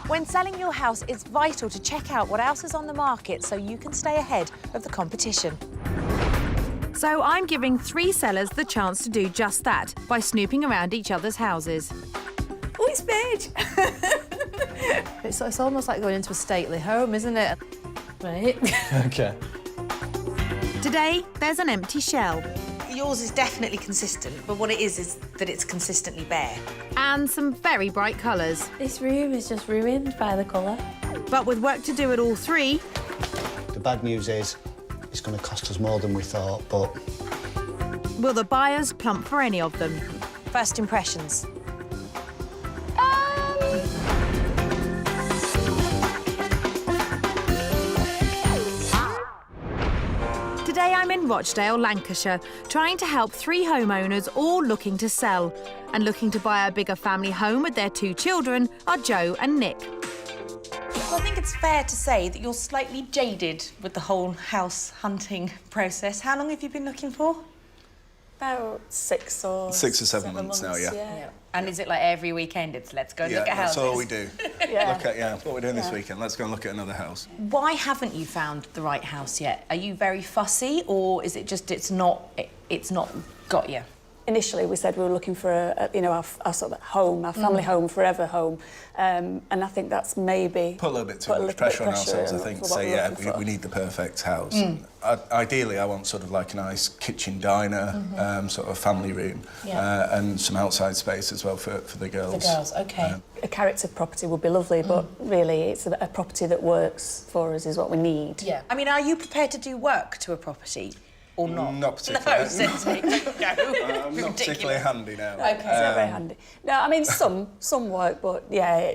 When selling your house, it's vital to check out what else is on the market so you can stay ahead of the competition. So I'm giving 3 sellers the chance to do just that by snooping around each other's houses. Oh, it's beige! it's almost like going into a stately home, isn't it? Right. OK. Today, there's an empty shell. Yours is definitely consistent, but what it is that it's consistently bare. And some very bright colours. This room is just ruined by the colour. But with work to do at all 3... The bad news is it's going to cost us more than we thought, but... Will the buyers plump for any of them? First impressions. Today I'm in Rochdale, Lancashire, trying to help 3 homeowners all looking to sell. And looking to buy a bigger family home with their 2 children are Joe and Nick. Well, I think it's fair to say that you're slightly jaded with the whole house hunting process. How long have you been looking for? About 6 or 7 months now, yeah. And is it like every weekend it's let's go look at houses? That's all we do. Yeah. That's what we're doing this weekend. Let's go and look at another house. Why haven't you found the right house yet? Are you very fussy, or is it just it's not got you? Initially, we said we were looking for our sort of home, our family home, forever home, and I think that's maybe Put a little bit too much pressure on ourselves, I think, to say, we need the perfect house. Ideally, I want sort of like a nice kitchen diner, sort of family room, and some outside space as well for the girls. The girls, OK. A character property would be lovely, but really it's a property that works for us is what we need. Yeah. I mean, are you prepared to do work to a property? Or not? Not particularly. No, no. I'm not particularly handy now. OK. It's not very handy. No, I mean some work, but yeah,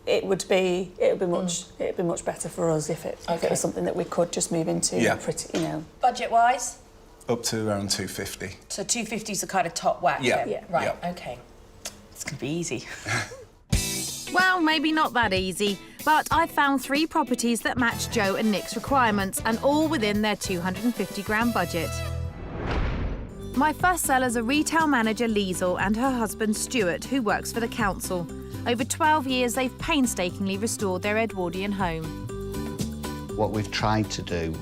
it would be much better for us if it was something that we could just move into. Yeah. Pretty, Budget-wise? Up to around 250. So 250 is the kind of top whack. Yeah. Then? Right. Yeah. OK. It's gonna be easy. Well, maybe not that easy, but I've found 3 properties that match Joe and Nick's requirements and all within their £250 budget. My first seller's a retail manager, Liesl, and her husband, Stuart, who works for the council. Over 12 years, they've painstakingly restored their Edwardian home. What we've tried to do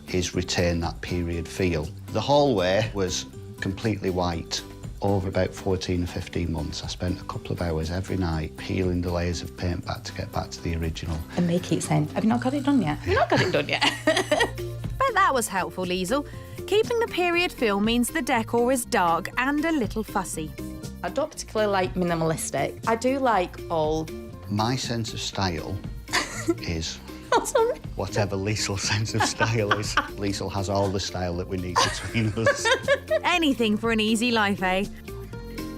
is retain that period feel. The hallway was completely white. Over about 14 or 15 months, I spent a couple of hours every night peeling the layers of paint back to get back to the original. And they keep saying, have you not got it done yet? Have you not got it done yet? But that was helpful, Liesl. Keeping the period feel means the decor is dark and a little fussy. I don't particularly like minimalistic. I do like old. My sense of style is Oh, sorry. whatever Liesl's sense of style is. Liesl has all the style that we need between us. Anything for an easy life, eh?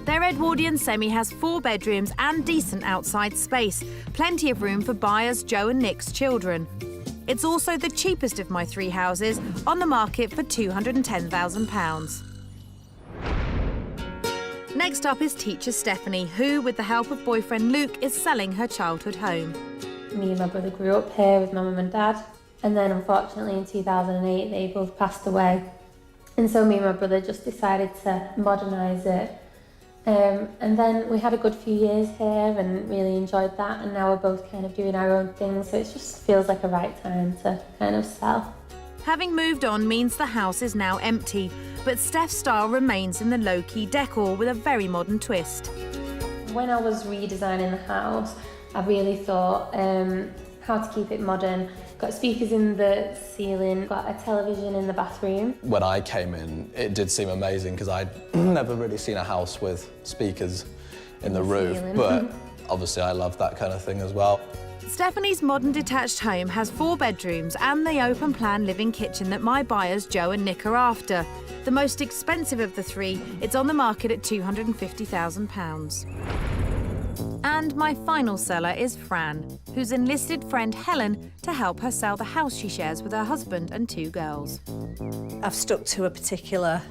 Their Edwardian semi has 4 bedrooms and decent outside space. Plenty of room for buyers Joe and Nick's children. It's also the cheapest of my 3 houses, on the market for £210,000. Next up is teacher Stephanie, who, with the help of boyfriend Luke, is selling her childhood home. Me and my brother grew up here with my mum and dad, and then unfortunately in 2008 they both passed away. And so me and my brother just decided to modernise it. And then we had a good few years here and really enjoyed that, and now we're both kind of doing our own thing, so it just feels like a right time to kind of sell. Having moved on means the house is now empty, but Steph's style remains in the low-key decor with a very modern twist. When I was redesigning the house, I really thought how to keep it modern. Got speakers in the ceiling, got a television in the bathroom. When I came in, it did seem amazing because I'd never really seen a house with speakers in the roof, ceiling. but obviously I love that kind of thing as well. Stephanie's modern detached home has 4 bedrooms and the open-plan living kitchen that my buyers Joe and Nick are after. The most expensive of the 3, it's on the market at £250,000. And my final seller is Fran, who's enlisted friend Helen to help her sell the house she shares with her husband and 2 girls. I've stuck to a particular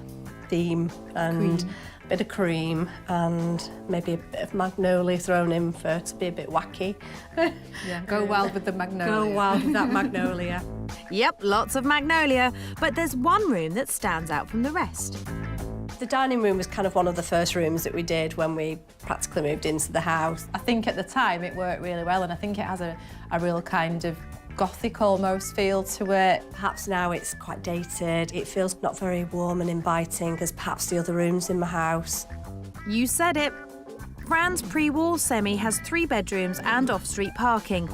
theme and a bit of cream and maybe a bit of magnolia thrown in to be a bit wacky. Yeah, go wild with the magnolia. Go wild with that magnolia. Yep, lots of magnolia, but there's one room that stands out from the rest. The dining room was kind of one of the first rooms that we did when we practically moved into the house. I think at the time it worked really well, and I think it has a real kind of Gothic almost feel to it. Perhaps now it's quite dated. It feels not very warm and inviting as perhaps the other rooms in my house. You said it. Fran's pre-wall semi has 3 bedrooms and off-street parking.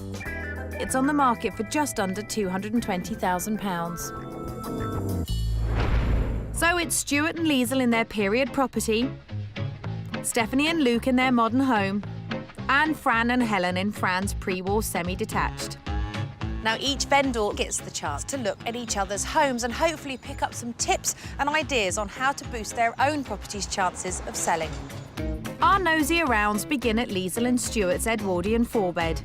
It's on the market for just under £220,000. So it's Stuart and Liesl in their period property, Stephanie and Luke in their modern home, and Fran and Helen in Fran's pre-wall semi-detached. Now, each vendor gets the chance to look at each other's homes and hopefully pick up some tips and ideas on how to boost their own property's chances of selling. Our nosy arounds begin at Liesl and Stuart's Edwardian 4-bed.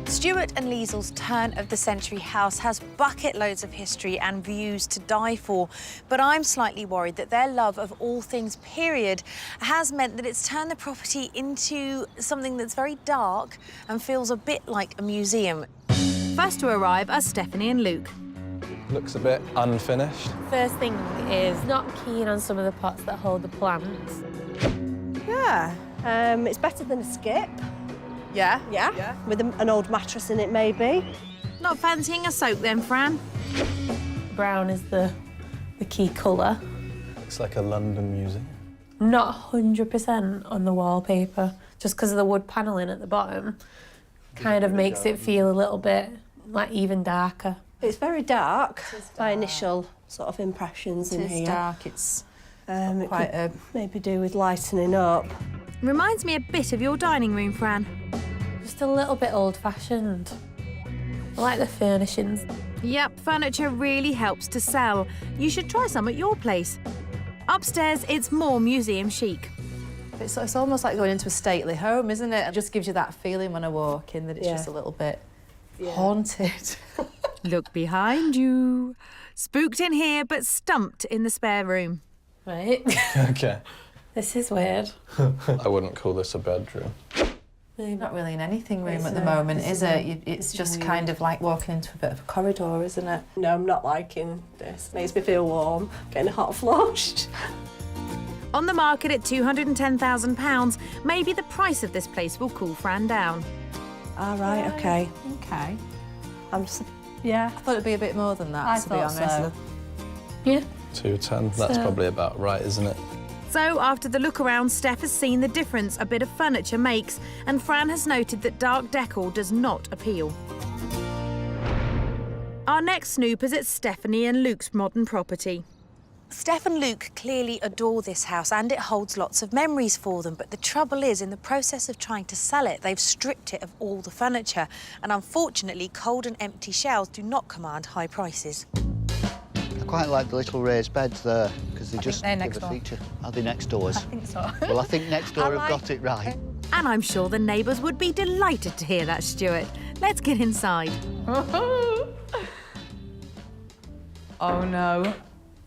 Stuart and Liesl's turn-of-the-century house has bucket loads of history and views to die for, but I'm slightly worried that their love of all things period has meant that it's turned the property into something that's very dark and feels a bit like a museum. First to arrive are Stephanie and Luke. Looks a bit unfinished. First thing is not keen on some of the pots that hold the plants. Yeah, it's better than a skip. Yeah? Yeah. With an old mattress in it, maybe. Not fancying a soak then, Fran? Brown is the key colour. Looks like a London museum. Not 100% on the wallpaper, just because of the wood panelling at the bottom. Kind of makes it feel a little bit, like, even darker. It's very dark, by initial sort of impressions in here. It's dark, it's It quite could maybe do with lightening up. Reminds me a bit of your dining room, Fran. Just a little bit old-fashioned. I like the furnishings. Yep, furniture really helps to sell. You should try some at your place. Upstairs, it's more museum chic. It's almost like going into a stately home, isn't it? It just gives you that feeling when I walk in that it's just a little bit haunted. Look behind you. Spooked in here, but stumped in the spare room. Right. Okay. This is weird. I wouldn't call this a bedroom. Not really in anything room at the moment, is it? It's just kind of like walking into a bit of a corridor, isn't it? No, I'm not liking this. Makes me feel warm, getting a hot flush. On the market at £210,000, maybe the price of this place will cool Fran down. All right, OK. OK. Yeah. I thought it'd be a bit more than that, to be honest. So. Yeah. 210, that's probably about right, isn't it? So, after the look around, Steph has seen the difference a bit of furniture makes, and Fran has noted that dark decor does not appeal. Our next snoop is at Stephanie and Luke's modern property. Steph and Luke clearly adore this house and it holds lots of memories for them, but the trouble is, in the process of trying to sell it, they've stripped it of all the furniture, and unfortunately, cold and empty shelves do not command high prices. I quite like the little raised beds there, because they just they're give next a door. feature. Are they next doors? I think so. Well, I think next door have got it right. And I'm sure the neighbours would be delighted to hear that, Stuart. Let's get inside. Oh no.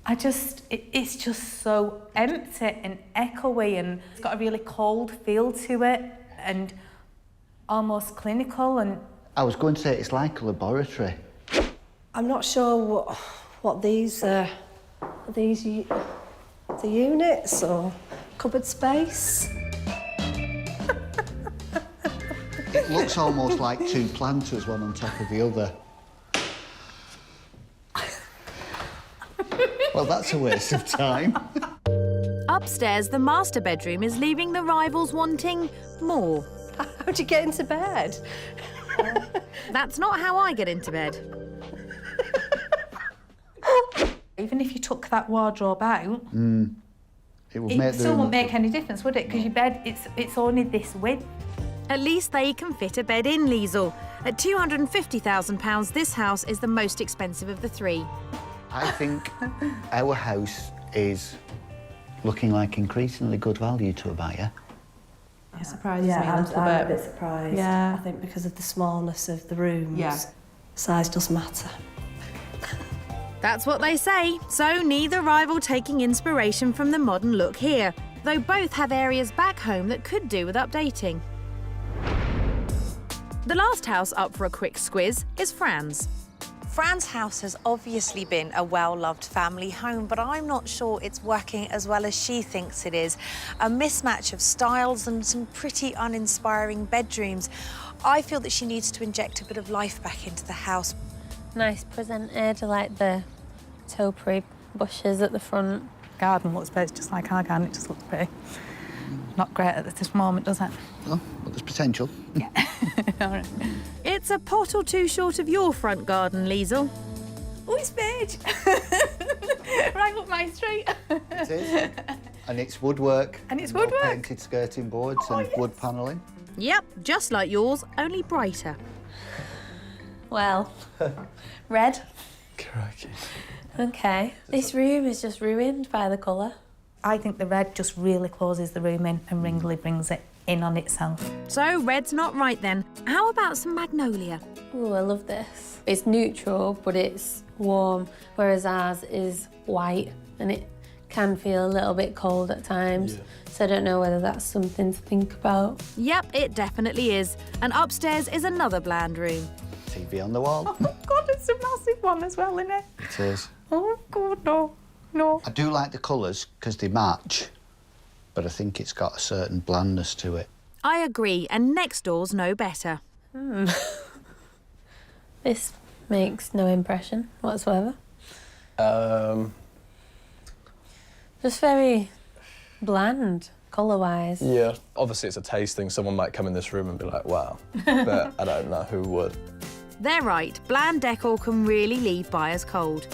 It's just so empty and echoey, and it's got a really cold feel to it and almost clinical. And I was going to say it's like a laboratory. I'm not sure what these are. Are these the units or cupboard space? It looks almost like 2 planters, one on top of the other. Well, that's a waste of time. Upstairs, the master bedroom is leaving the rivals wanting more. How'd you get into bed? That's not how I get into bed. even if you took that wardrobe out, it still wouldn't make any difference, would it? Because your bed, it's only this width. At least they can fit a bed in, Liesl. At £250,000, this house is the most expensive of the 3. I think our house is looking like increasingly good value to a buyer. It surprises me a little bit. I'm a bit surprised. Yeah. I think because of the smallness of the rooms, size does matter. That's what they say. So neither rival taking inspiration from the modern look here, though both have areas back home that could do with updating. The last house up for a quick squiz is Fran's. Fran's house has obviously been a well-loved family home, but I'm not sure it's working as well as she thinks it is. A mismatch of styles and some pretty uninspiring bedrooms. I feel that she needs to inject a bit of life back into the house. Nice presented, I like the topiary bushes at the front. Garden looks better, just like our garden, it just looks pretty. Not great at this moment, does it? Oh, but there's potential. Yeah. All right. It's a pot or two short of your front garden, Liesl. Oh, it's beige. Right up my street. It is. And it's woodwork. And it's no woodwork. Painted skirting boards and wood panelling. Yep, just like yours, only brighter. Well, red. Crikey. Okay. This room is just ruined by the colour. I think the red just really closes the room in and really brings it in on itself. So red's not right then. How about some magnolia? Oh, I love this. It's neutral, but it's warm, whereas ours is white and it can feel a little bit cold at times. Yeah. So I don't know whether that's something to think about. Yep, it definitely is. And upstairs is another bland room. TV on the wall. Oh, God, it's a massive one as well, isn't it? It is. Oh, God, no. No. I do like the colours because they match, but I think it's got a certain blandness to it. I agree, and next door's no better. This makes no impression whatsoever. Just very bland, colour-wise. Yeah, obviously it's a taste thing. Someone might come in this room and be like, wow, but I don't know who would. They're right, bland decor can really leave buyers cold.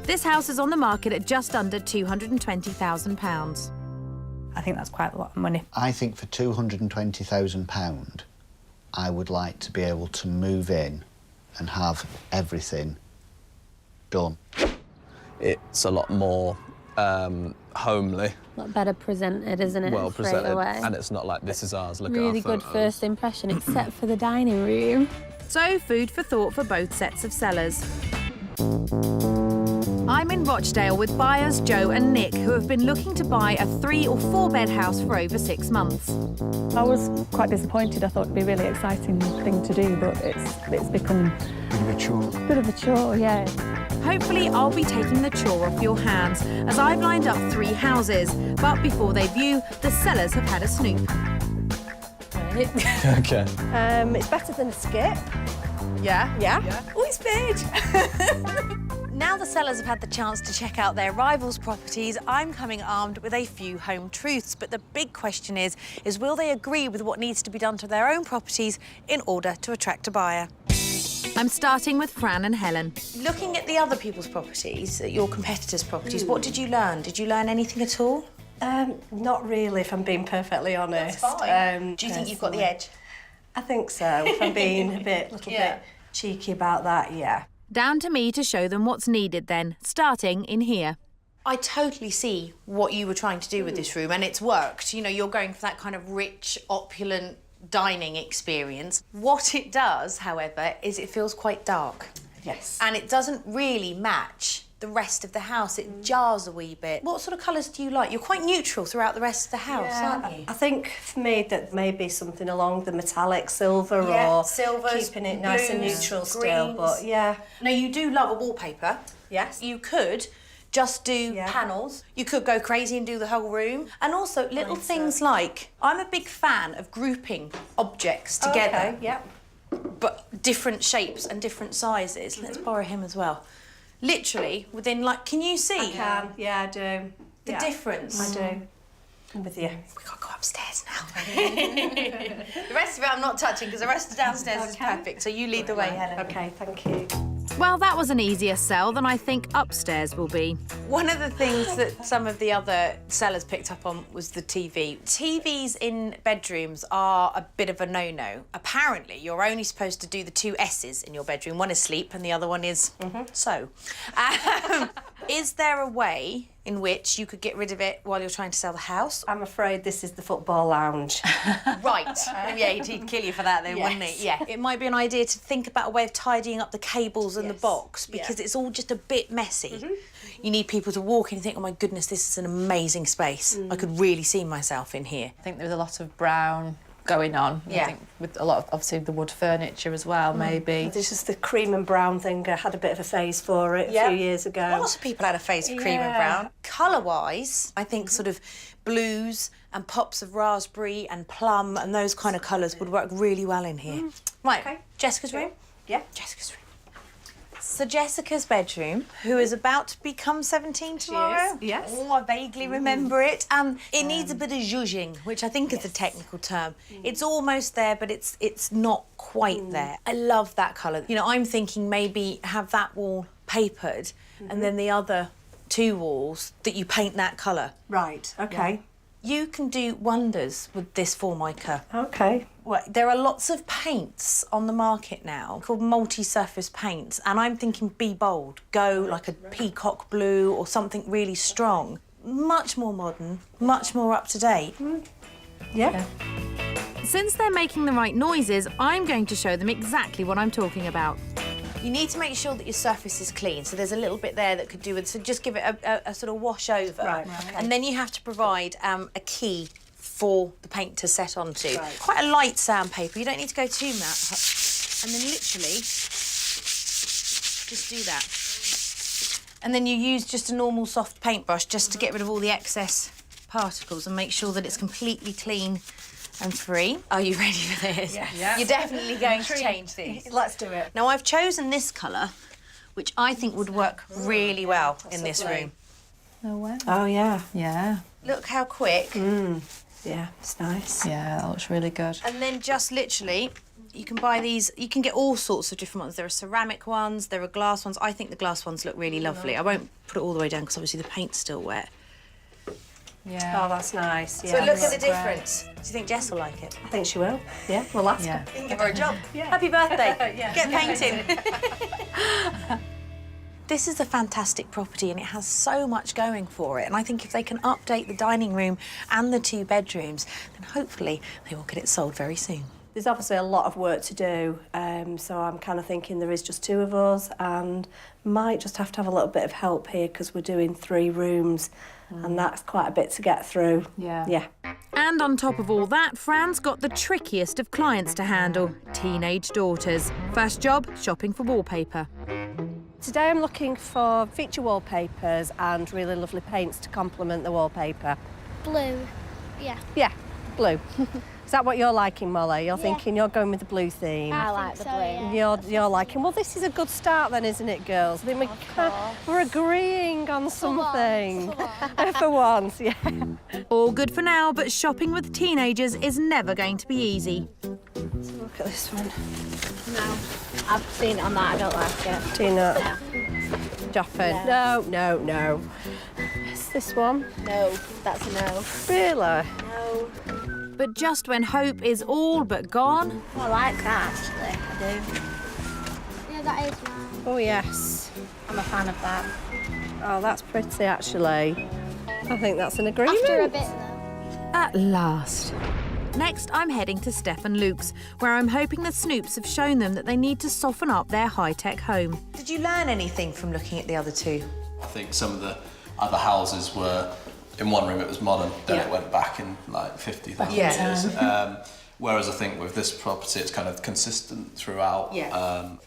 This house is on the market at just under £220,000. I think that's quite a lot of money. I think for £220,000, I would like to be able to move in and have everything done. It's a lot more homely. A lot better presented, isn't it? Well straight presented, away. and it's not like this is ours. Look Really at our good photos. first impression, except for the dining room. So, food for thought for both sets of sellers. I'm in Rochdale with buyers Joe and Nick, who have been looking to buy a 3 or 4 bed house for over 6 months. I was quite disappointed. I thought it'd be a really exciting thing to do, but it's become Bit of a chore. a bit of a chore, yeah. Hopefully, I'll be taking the chore off your hands, as I've lined up 3 houses. But before they view, the sellers have had a snoop. Okay. It's better than a skip. Yeah? Yeah. Oh, it's beige. Now the sellers have had the chance to check out their rivals' properties, I'm coming armed with a few home truths. But the big question is will they agree with what needs to be done to their own properties in order to attract a buyer? I'm starting with Fran and Helen. Looking at the other people's properties, your competitors' properties, what did you learn? Did you learn anything at all? Not really, if I'm being perfectly honest. That's fine. Do you think you've got the edge? I think so. If I'm being a little bit cheeky about that, yeah. Down to me to show them what's needed then, starting in here. I totally see what you were trying to do with this room, and it's worked. You know, you're going for that kind of rich, opulent dining experience. What it does, however, is it feels quite dark. Yes. And it doesn't really match the rest of the house. It jars a wee bit. What sort of colours do you like? You're quite neutral throughout the rest of the house, aren't you? I think for me that maybe something along the metallic silver or silvers, keeping it nice and blues, neutral still, greens. but yeah. Now, you do love a wallpaper. Yes. You could just do panels. You could go crazy and do the whole room. And also little things like, I'm a big fan of grouping objects together. Okay, yeah. But different shapes and different sizes. Let's borrow him as well. Literally, within can you see? I can, yeah, I do. The difference? I do. I'm with you. We've got to go upstairs now. The rest of it I'm not touching because the rest of downstairs is perfect. So you lead the way, Helen. Okay, thank you. Well, that was an easier sell than I think upstairs will be. One of the things that some of the other sellers picked up on was the TV. TVs in bedrooms are a bit of a no-no. Apparently, you're only supposed to do the 2 S's in your bedroom. One is sleep and the other one is so. Is there a way in which you could get rid of it while you're trying to sell the house? I'm afraid this is the football lounge. Right. Yeah, he'd kill you for that then, wouldn't he? Yeah. It might be an idea to think about a way of tidying up the cables and the box because it's all just a bit messy. You need people to walk in and think, oh my goodness, this is an amazing space. I could really see myself in here. I think there was a lot of brown going on. Yeah. I think with a lot of, obviously, the wood furniture as well, maybe. This is the cream and brown thing. I had a bit of a phase for it a few years ago. Lots of people had a phase for cream and brown. Colour-wise, I think sort of blues and pops of raspberry and plum and those kind of colours would work really well in here. Right, okay. Jessica's room? Yeah. Jessica's room. So Jessica's bedroom, who is about to become 17 tomorrow. She is, yes. Oh, I vaguely remember it. It needs a bit of zhuzhing, which I think is the technical term. It's almost there, but it's not quite there. I love that colour. You know, I'm thinking maybe have that wall papered and then the other 2 walls that you paint that colour. Right, OK. You can do wonders with this Formica. OK. Well, there are lots of paints on the market now called multi-surface paints, and I'm thinking be bold. Go like a peacock blue or something really strong. Much more modern, much more up to date. Yeah. Since they're making the right noises, I'm going to show them exactly what I'm talking about. You need to make sure that your surface is clean, so there's a little bit there that could do with, so just give it a sort of wash over. Right, okay. And then you have to provide a key for the paint to set onto. Right. Quite a light sandpaper, you don't need to go too matte. And then literally, just do that. And then you use just a normal soft paintbrush just to get rid of all the excess particles and make sure that it's completely clean and free. Are you ready for this? Yes. Yeah. You're definitely going to change these. Let's do it. Now, I've chosen this colour, which I think would work really well in this room. No way. Oh, yeah. Yeah. Look how quick. Yeah, it's nice. Yeah, that looks really good. And then just literally, you can buy these, you can get all sorts of different ones. There are ceramic ones, there are glass ones. I think the glass ones look really lovely. I won't put it all the way down because obviously the paint's still wet. Yeah. Oh, that's nice. So Yeah. look at the difference. Do you think Jess will like it? I think she will. Yeah, we'll ask her. You can give her a job. Happy birthday. Get painting. This is a fantastic property and it has so much going for it. And I think if they can update the dining room and the 2 bedrooms, then hopefully they will get it sold very soon. There's obviously a lot of work to do, so I'm kind of thinking there is just 2 of us and might just have to have a little bit of help here because we're doing 3 rooms and that's quite a bit to get through. Yeah. And on top of all that, Fran's got the trickiest of clients to handle, teenage daughters. First job, shopping for wallpaper. Today I'm looking for feature wallpapers and really lovely paints to complement the wallpaper. Blue, yeah. Yeah, blue. Is that what you're liking, Molly? You're thinking you're going with the blue theme? I like the blue. You're liking, well, this is a good start then, isn't it, girls? I think we're agreeing on something. For once, yeah. All good for now, but shopping with teenagers is never going to be easy. Let's look at this one. No, I've seen it on that, I don't like it. Do you not? No. Joffin? No. It's this one. No, that's a no. Really? No. But just when hope is all but gone... I like that, actually, I do. Yeah, that is mine. Oh, yes. I'm a fan of that. Oh, that's pretty, actually. I think that's an agreement. After a bit, though. At last. Next, I'm heading to Steph and Luke's, where I'm hoping the Snoops have shown them that they need to soften up their high-tech home. Did you learn anything from looking at the other 2? I think some of the other houses were, in one room it was modern, then it went back in like 50,000 years. Whereas I think with this property it's kind of consistent throughout.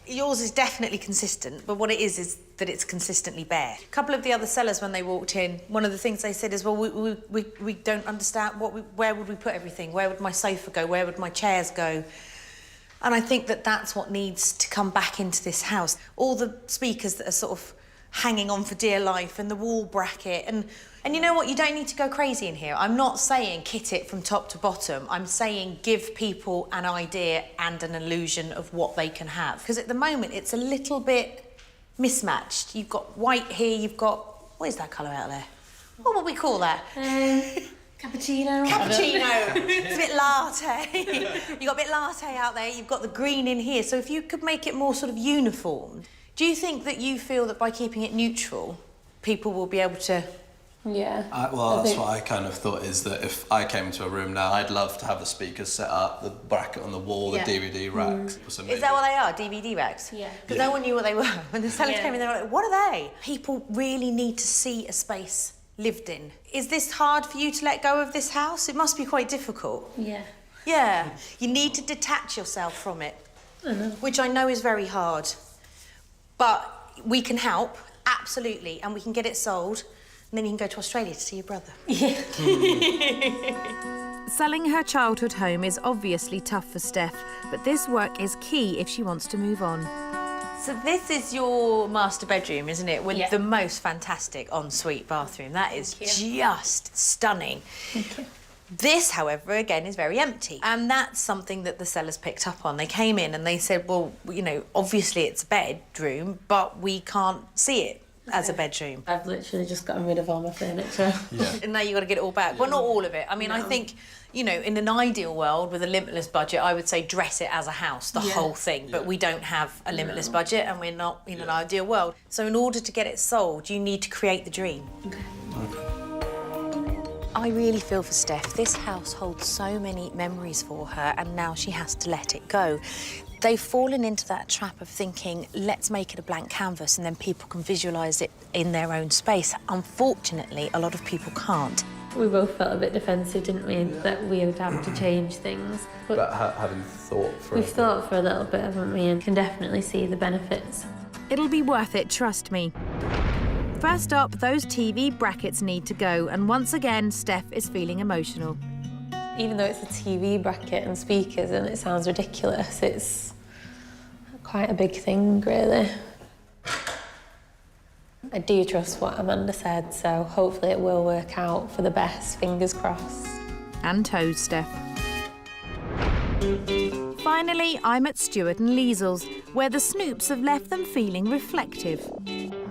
Yours is definitely consistent, but what it is that it's consistently bare. A couple of the other sellers, when they walked in, one of the things they said is, well, we don't understand where would we put everything? Where would my sofa go? Where would my chairs go? And I think that that's what needs to come back into this house. All the speakers that are sort of hanging on for dear life and the wall bracket and you know what, you don't need to go crazy in here. I'm not saying kit it from top to bottom. I'm saying give people an idea and an illusion of what they can have. Because at the moment, it's a little bit mismatched. You've got white here, you've got... What is that colour out there? What would we call that? Cappuccino. Cappuccino. It's a bit latte. You've got a bit latte out there, you've got the green in here. So if you could make it more sort of uniform, do you think that you feel that by keeping it neutral, people will be able to... Yeah. Well, that's what I kind of thought, is that if I came into a room now, I'd love to have the speakers set up, the bracket on the wall, the DVD racks. So Is that what they are, DVD racks? Yeah. Because no one knew what they were. When the sellers came in, they were like, what are they? People really need to see a space lived in. Is this hard for you to let go of this house? It must be quite difficult. Yeah. Yeah, you need to detach yourself from it, which I know is very hard. But we can help, absolutely, and we can get it sold, and then you can go to Australia to see your brother. Yeah. Selling her childhood home is obviously tough for Steph, but this work is key if she wants to move on. So this is your master bedroom, isn't it? With the most fantastic ensuite bathroom. That is just stunning. Thank you. This, however, again, is very empty. And that's something that the sellers picked up on. They came in and they said, well, you know, obviously it's a bedroom, but we can't see it as a bedroom. I've literally just gotten rid of all my furniture. And now you've got to get it all back. Well, not all of it. I mean, I think, you know, in an ideal world with a limitless budget, I would say dress it as a house, the whole thing. But we don't have a limitless budget and we're not in an ideal world. So in order to get it sold, you need to create the dream. I really feel for Steph. This house holds so many memories for her and now she has to let it go. They've fallen into that trap of thinking, let's make it a blank canvas and then people can visualise it in their own space. Unfortunately, a lot of people can't. We both felt a bit defensive, didn't we, that we would have to change things. But having thought for We've thought for a little bit, haven't we, and can definitely see the benefits. It'll be worth it, trust me. First up, those TV brackets need to go, and once again, Steph is feeling emotional. Even though it's a TV bracket and speakers and it sounds ridiculous, it's quite a big thing, really. I do trust what Amanda said, so hopefully it will work out for the best, fingers crossed. And toes, Steph. Finally, I'm at Stuart and Liesl's, where the Snoops have left them feeling reflective.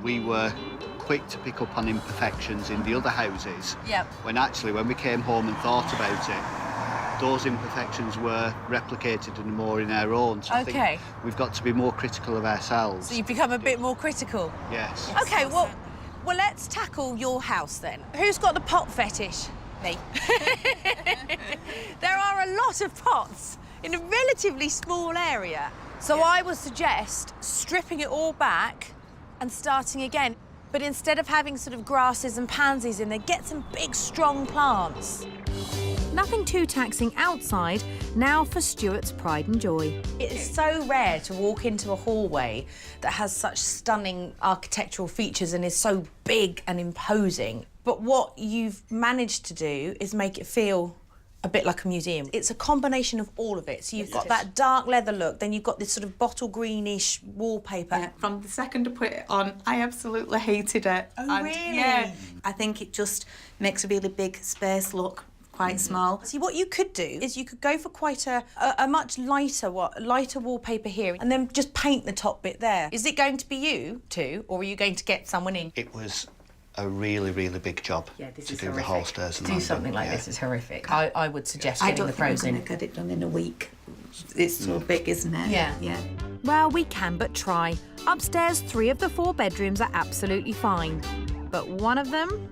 We were quick to pick up on imperfections in the other houses. Yep. When we came home and thought about it, those imperfections were replicated and more in our own. So I think we've got to be more critical of ourselves. So you've become a bit more critical? Yes. OK, well, let's tackle your house then. Who's got the pot fetish? Me. There are a lot of pots in a relatively small area. So I would suggest stripping it all back and starting again. But instead of having sort of grasses and pansies in there, get some big, strong plants. Nothing too taxing outside, now for Stuart's pride and joy. It is so rare to walk into a hallway that has such stunning architectural features and is so big and imposing. But what you've managed to do is make it feel a bit like a museum. It's a combination of all of it. So you've got that dark leather look, then you've got this sort of bottle greenish wallpaper. Yeah, from the second I put it on, I absolutely hated it. Oh, really? Yeah, I think it just makes a really big space look quite small. See, what you could do is you could go for quite a much lighter wallpaper here and then just paint the top bit there. Is it going to be you two, or are you going to get someone in? It was a really, really big job to do the whole stairs and do something like this is horrific. I would suggest getting the pros in. I don't think I'm going to get it done in a week. It's so big, isn't it? Yeah. Well, we can but try. Upstairs, 3 of the 4 bedrooms are absolutely fine. But one of them...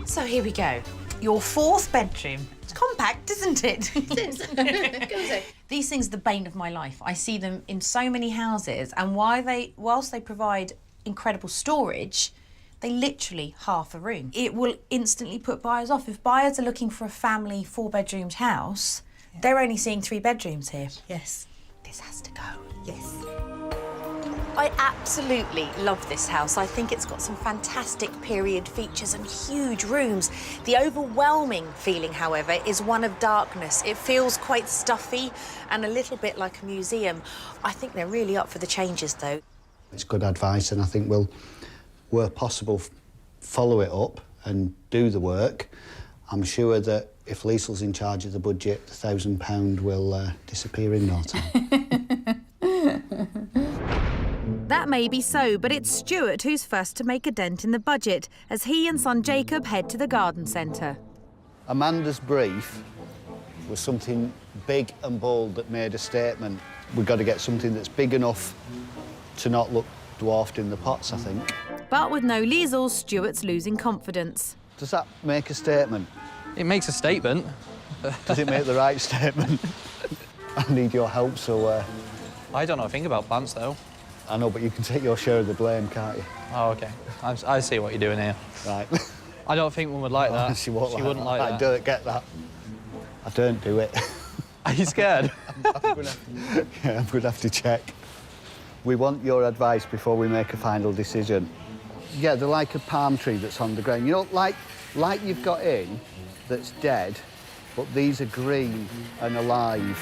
So here we go. Your 4th bedroom. It's compact, isn't it? It is. These things are the bane of my life. I see them in so many houses, and whilst they provide incredible storage, they literally half a room. It will instantly put buyers off. If buyers are looking for a family 4-bedroomed house, they're only seeing 3 bedrooms here. Yes. This has to go. Yes. I absolutely love this house. I think it's got some fantastic period features and huge rooms. The overwhelming feeling, however, is one of darkness. It feels quite stuffy and a little bit like a museum. I think they're really up for the changes, though. It's good advice, and I think we'll, where possible, follow it up and do the work. I'm sure that if Liesl's in charge of the budget, the £1,000 will disappear in no time. That may be so, but it's Stuart who's first to make a dent in the budget as he and son Jacob head to the garden centre. Amanda's brief was something big and bold that made a statement. We've got to get something that's big enough to not look dwarfed in the pots, I think. But with no Liesls, Stuart's losing confidence. Does that make a statement? It makes a statement. Does it make the right statement? I need your help, so... I don't know a thing about plants, though. I know, but you can take your share of the blame, can't you? Oh, OK. I see what you're doing here. Right. I don't think one would like that. She wouldn't like that. I don't get that. I don't do it. Are you scared? I'm going to have to check. We want your advice before we make a final decision. Yeah, they're like a palm tree that's on the ground. You know, like you've got in that's dead, but these are green and alive.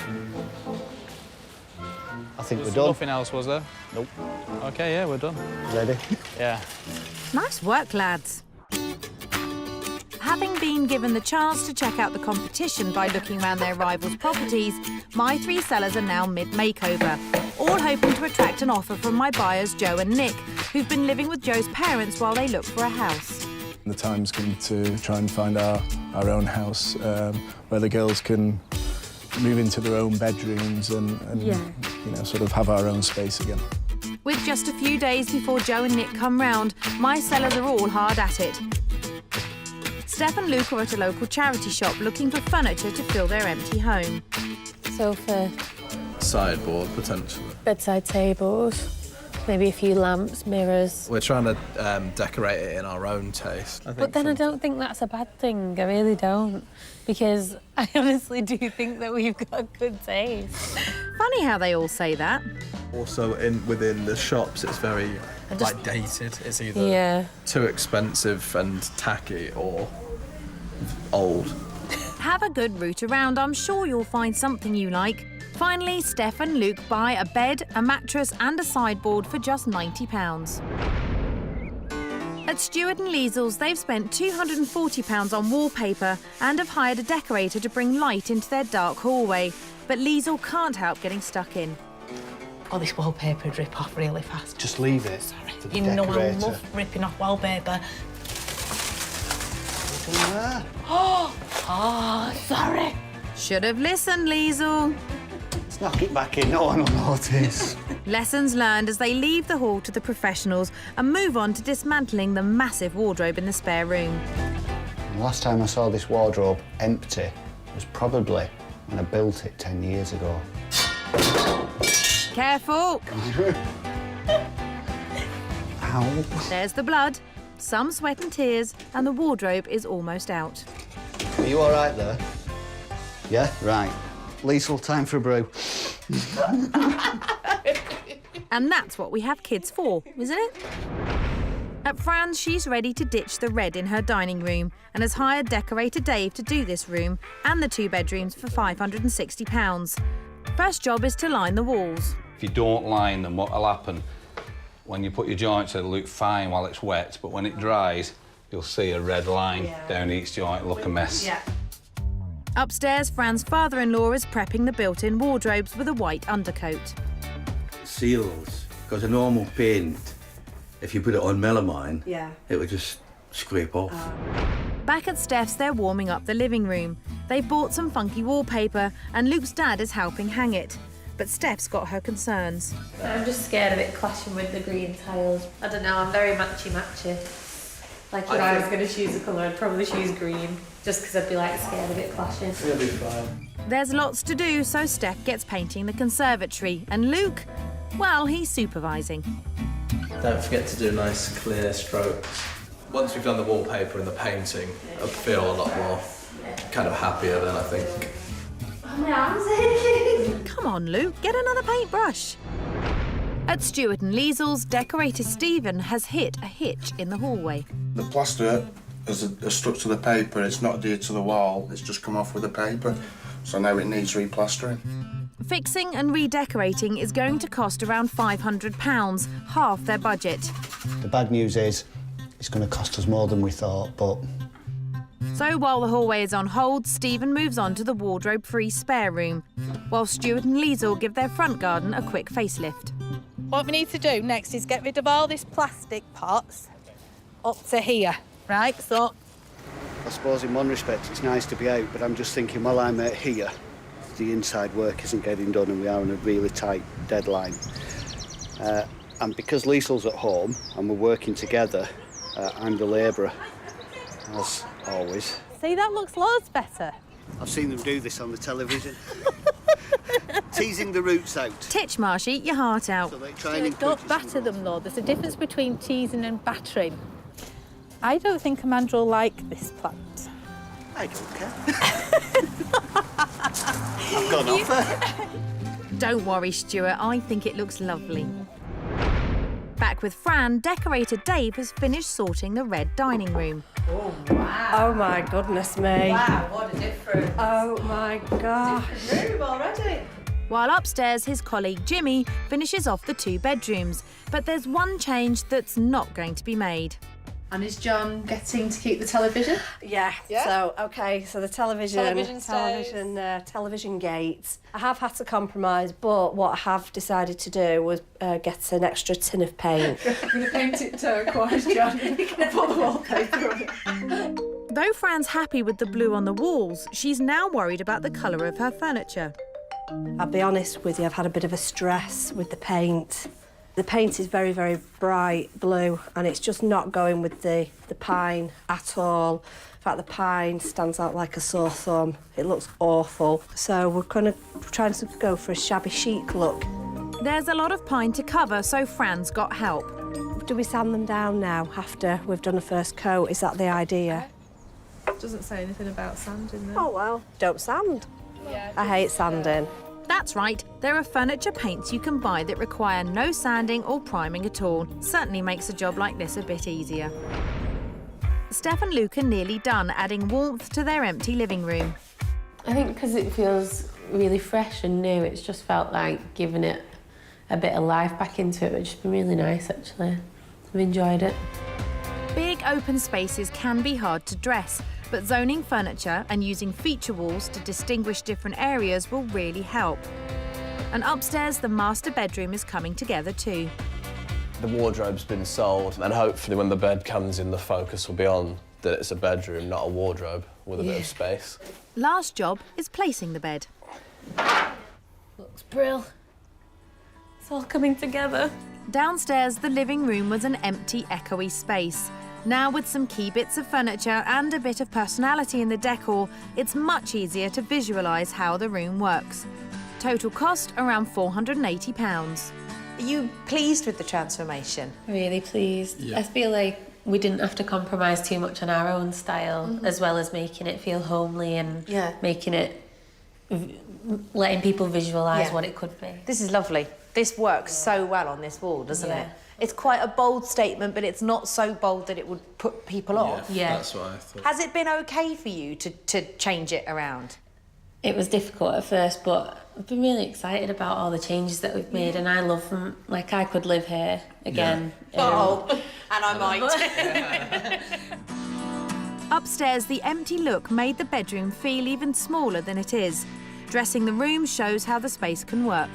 I think we're done. Nothing else, was there? Nope. OK, yeah, we're done. Ready? Yeah. Nice work, lads. Having been given the chance to check out the competition by looking around their rivals' properties, my 3 sellers are now mid-makeover, all hoping to attract an offer from my buyers Joe and Nick, who've been living with Joe's parents while they look for a house. The time's come to try and find our own house where the girls can move into their own bedrooms and you know, sort of have our own space again. With just a few days before Joe and Nick come round, my sellers are all hard at it. Steph and Luke are at a local charity shop looking for furniture to fill their empty home. Sofa, Sideboard, potentially. bedside tables, maybe a few lamps, mirrors. We're trying to decorate it in our own taste. But then I don't think that's a bad thing, I really don't. Because I honestly do think that we've got good taste. Funny how they all say that. Also, within the shops, it's very like dated. It's either too expensive and tacky or old. Have a good route around. I'm sure you'll find something you like. Finally, Steph and Luke buy a bed, a mattress and a sideboard for just £90. At Stuart and Liesl's, they've spent £240 on wallpaper and have hired a decorator to bring light into their dark hallway. But Liesl can't help getting stuck in. Oh, this wallpaper would rip off really fast. Just leave it. Sorry. To the You know I decorator. love ripping off wallpaper. There. Oh, sorry. Should have listened, Liesl. Let's knock it back in, no one will notice. Lessons learned as they leave the hall to the professionals and move on to dismantling the massive wardrobe in the spare room. The last time I saw this wardrobe empty was probably when I built it 10 years ago. Careful! Ow. There's the blood, some sweat and tears, and the wardrobe is almost out. Are you all right there? Yeah? Right. Liesl, time for a brew. And that's what we have kids for, isn't it? At Fran's, she's ready to ditch the red in her dining room and has hired decorator Dave to do this room and the 2 bedrooms for £560. First job is to line the walls. If you don't line them, what'll happen? When you put your joints, it'll look fine while it's wet, but when it dries, you'll see a red line down each joint, look a mess. Yeah. Upstairs, Fran's father-in-law is prepping the built-in wardrobes with a white undercoat. Seals, because a normal paint, if you put it on melamine, it would just scrape off. Back at Steph's, they're warming up the living room. They've bought some funky wallpaper and Luke's dad is helping hang it. But Steph's got her concerns. I'm just scared of it clashing with the green tiles. I don't know, I'm very matchy-matchy. Like if I was going to choose a colour, I'd probably choose green, just because I'd be like scared of it clashing. It'll be fine. There's lots to do, so Steph gets painting the conservatory. And Luke, well, he's supervising. Don't forget to do nice, clear strokes. Once we've done the wallpaper and the painting, I feel a lot more kind of happier than I think. Oh, my arm's aching. Come on, Luke, get another paintbrush. At Stuart and Liesl's, decorator Stephen has hit a hitch in the hallway. The plaster is stuck to the paper, it's not adhered to the wall, it's just come off with the paper, so now it needs replastering. Fixing and redecorating is going to cost around £500, half their budget. The bad news is it's going to cost us more than we thought, but... So while the hallway is on hold, Stephen moves on to the wardrobe-free spare room, while Stuart and Liesl give their front garden a quick facelift. What we need to do next is get rid of all these plastic pots up to here, right? So I suppose in one respect it's nice to be out, but I'm just thinking while I'm out here, the inside work isn't getting done and we are on a really tight deadline. And because Liesl's at home and we're working together, I'm the labourer, as always. see, that looks loads better. I've seen them do this on the television. Teasing the roots out. Titchmarsh, eat your heart out. So don't batter them, though. There's a difference between teasing and battering. I don't think Amanda will like this plant. I don't care. I've got an offer. Don't worry, Stuart, I think it looks lovely. Back with Fran, decorator Dave has finished sorting the red dining room. Oh, wow. Oh, my goodness me. Wow, what a difference. Oh, my gosh. Different room already. While upstairs, his colleague Jimmy finishes off the 2 bedrooms. But there's one change that's not going to be made. And is John getting to keep the television? Yeah. So, OK, so the television gates. I have had to compromise, but what I have decided to do was get an extra tin of paint. I'm going to paint it turquoise, John. You're going to put the wallpaper on it. Though Fran's happy with the blue on the walls, she's now worried about the colour of her furniture. I'll be honest with you, I've had a bit of a stress with the paint. The paint is very, very bright blue and it's just not going with the pine at all. In fact, the pine stands out like a sore thumb. It looks awful. So we're going to try to go for a shabby chic look. There's a lot of pine to cover, so Fran's got help. Do we sand them down now after we've done a first coat? Is that the idea? It doesn't say anything about sanding there. Oh, well, don't sand. Yeah, I hate sanding. That's right, there are furniture paints you can buy that require no sanding or priming at all. Certainly makes a job like this a bit easier. Steph and Luke are nearly done, adding warmth to their empty living room. I think because it feels really fresh and new, it's just felt like giving it a bit of life back into it, which has been really nice, actually. I've enjoyed it. Big open spaces can be hard to dress, but zoning furniture and using feature walls to distinguish different areas will really help. And upstairs, the master bedroom is coming together too. The wardrobe's been sold, and hopefully when the bed comes in, the focus will be on that it's a bedroom, not a wardrobe with a bit of space. Last job is placing the bed. Looks brill. It's all coming together. Downstairs, the living room was an empty, echoey space. Now, with some key bits of furniture and a bit of personality in the decor, it's much easier to visualise how the room works. Total cost around £480. Are you pleased with the transformation? Really pleased. Yeah. I feel like we didn't have to compromise too much on our own style, as well as making it feel homely and making it, letting people visualise what it could be. This is lovely. This works so well on this wall, doesn't it? It's quite a bold statement, but it's not so bold that it would put people off. Yeah, that's what I thought. Has it been okay for you to change it around? It was difficult at first, but I've been really excited about all the changes that we've made, and I love them. Like, I could live here again. And I might. Upstairs, the empty look made the bedroom feel even smaller than it is. Dressing the room shows how the space can work.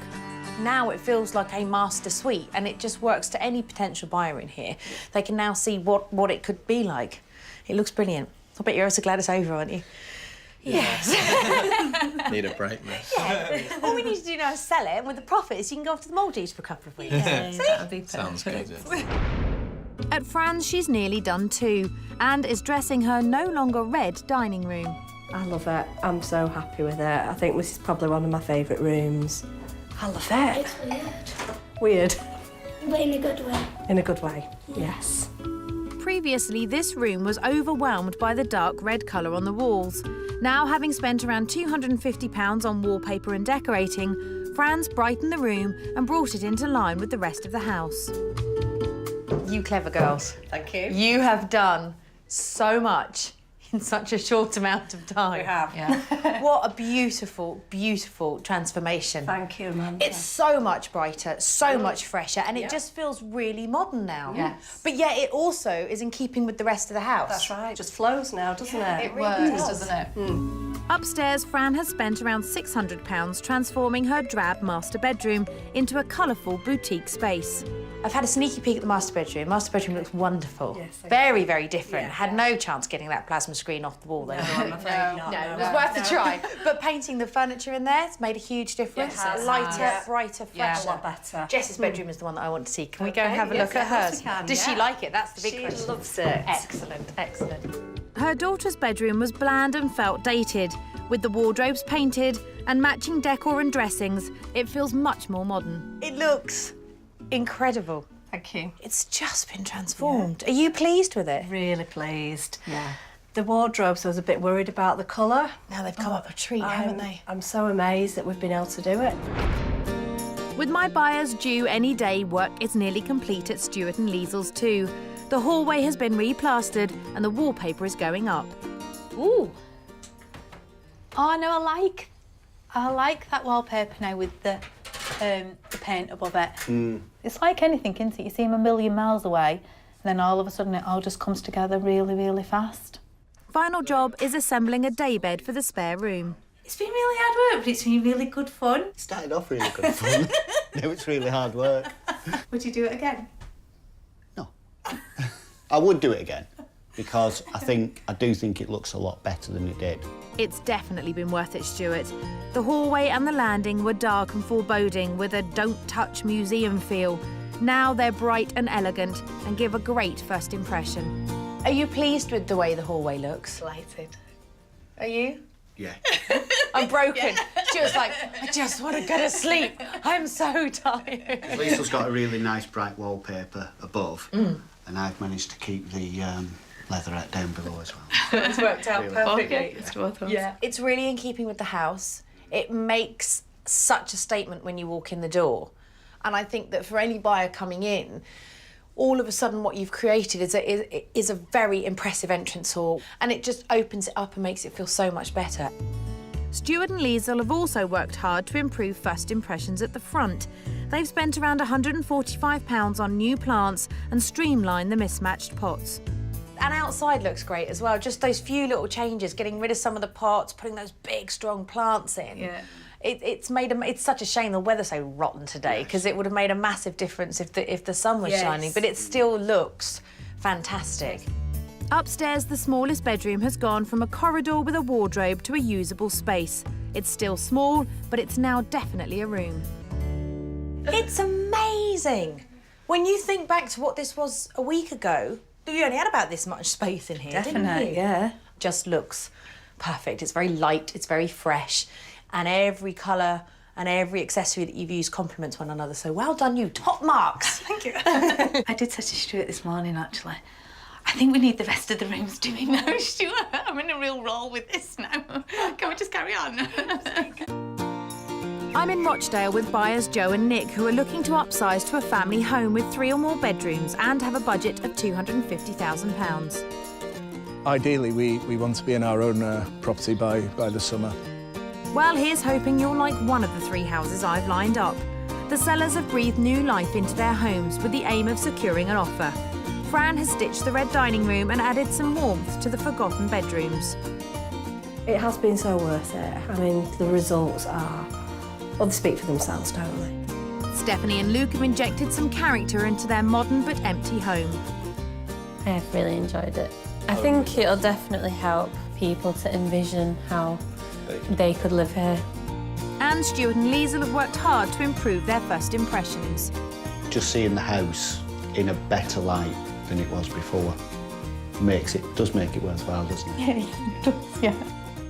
Now it feels like a master suite, and it just works to any potential buyer in here. They can now see what it could be like. It looks brilliant. I bet you're so glad it's over, aren't you? Yes. Need a break, miss. Yeah. All we need to do now is sell it, and with the profits, you can go off to the Maldives for a couple of weeks. That'd be Sounds good. At Fran's, she's nearly done too, and is dressing her no longer red dining room. I love it. I'm so happy with it. I think this is probably one of my favourite rooms. I love it. It's weird. Weird. But in a good way. In a good way, yes. Previously, this room was overwhelmed by the dark red colour on the walls. Now, having spent around £250 on wallpaper and decorating, Fran's brightened the room and brought it into line with the rest of the house. You clever girls. Thank you. You have done so much in such a short amount of time. We have. Yeah. What a beautiful, beautiful transformation. Thank you, Amanda. It's so much brighter, so much fresher, and it just feels really modern now. Yes. But yet it also is in keeping with the rest of the house. That's right. It just flows now, doesn't it? It really does, doesn't it? Upstairs, Fran has spent around £600 transforming her drab master bedroom into a colourful boutique space. I've had a sneaky peek at the master bedroom. Master bedroom looks wonderful. Yes, very, very different. Had no chance getting that plasma screen off the wall, though. No, I'm afraid not. No, it was worth a try. But painting the furniture in there has made a huge difference. Yes, Lighter, brighter, fresher. A lot better. Jess's bedroom is the one that I want to see. Can we go and have a look at hers? Does she like it? That's the big question. She loves it. Excellent, excellent. Her daughter's bedroom was bland and felt dated. With the wardrobes painted and matching decor and dressings, it feels much more modern. It looks incredible. Thank you. It's just been transformed. Are you pleased with it? Really pleased. Yeah. The wardrobes, I was a bit worried about the colour. Now they've come up a treat, haven't they? I'm so amazed that we've been able to do it. With my buyers due any day, work is nearly complete at Stuart and Liesl's too. The hallway has been replastered and the wallpaper is going up. Ooh. Oh no, I like that wallpaper now with the paint above it. It's like anything, isn't it? You see them a million miles away, and then all of a sudden it all just comes together really, really fast. Final job is assembling a daybed for the spare room. It's been really hard work, but it's been really good fun. It started off really good fun. Now it's really hard work. Would you do it again? No. I would do it again, because I do think it looks a lot better than it did. It's definitely been worth it, Stuart. The hallway and the landing were dark and foreboding with a don't-touch museum feel. Now they're bright and elegant and give a great first impression. Are you pleased with the way the hallway looks? Delighted. Are you? Yeah. I'm broken. Stuart's like, I just want to go to sleep. I'm so tired. Liesl's got a really nice bright wallpaper above, and I've managed to keep the leatherette down below as well. It's worked out Really. perfectly. Okay, it's both of us. Yeah. It's really in keeping with the house. It makes such a statement when you walk in the door. And I think that for any buyer coming in, all of a sudden what you've created is a very impressive entrance hall, and it just opens it up and makes it feel so much better. Stuart and Liesl have also worked hard to improve first impressions at the front. They've spent around £145 on new plants and streamlined the mismatched pots. And outside looks great as well. Just those few little changes, getting rid of some of the pots, putting those big, strong plants in. Yeah. It's such a shame the weather's so rotten today, because it would have made a massive difference if the sun was shining, but it still looks fantastic. Upstairs, the smallest bedroom has gone from a corridor with a wardrobe to a usable space. It's still small, but it's now definitely a room. It's amazing. When you think back to what this was a week ago, you only had about this much space in here, didn't you? Yeah. Just looks perfect. It's very light, it's very fresh, and every colour and every accessory that you've used complements one another. So well done you, top marks. Thank you. I did say to Stuart this morning, actually, I think we need the rest of the rooms doing now, Stuart. I'm in a real role with this now. Can we just carry on? I'm in Rochdale with buyers Joe and Nick, who are looking to upsize to a family home with 3 or more bedrooms and have a budget of £250,000. Ideally, we want to be in our own property by the summer. Well, here's hoping you'll like one of the 3 houses I've lined up. The sellers have breathed new life into their homes with the aim of securing an offer. Fran has stitched the red dining room and added some warmth to the forgotten bedrooms. It has been so worth it. I mean, the results are... Well, they speak for themselves, don't they? Stephanie and Luke have injected some character into their modern but empty home. I've really enjoyed it. I think it'll definitely help people to envision how they could live here. And Stuart and Liesl have worked hard to improve their first impressions. Just seeing the house in a better light than it was before does make it worthwhile, doesn't it? Yeah, it does, yeah.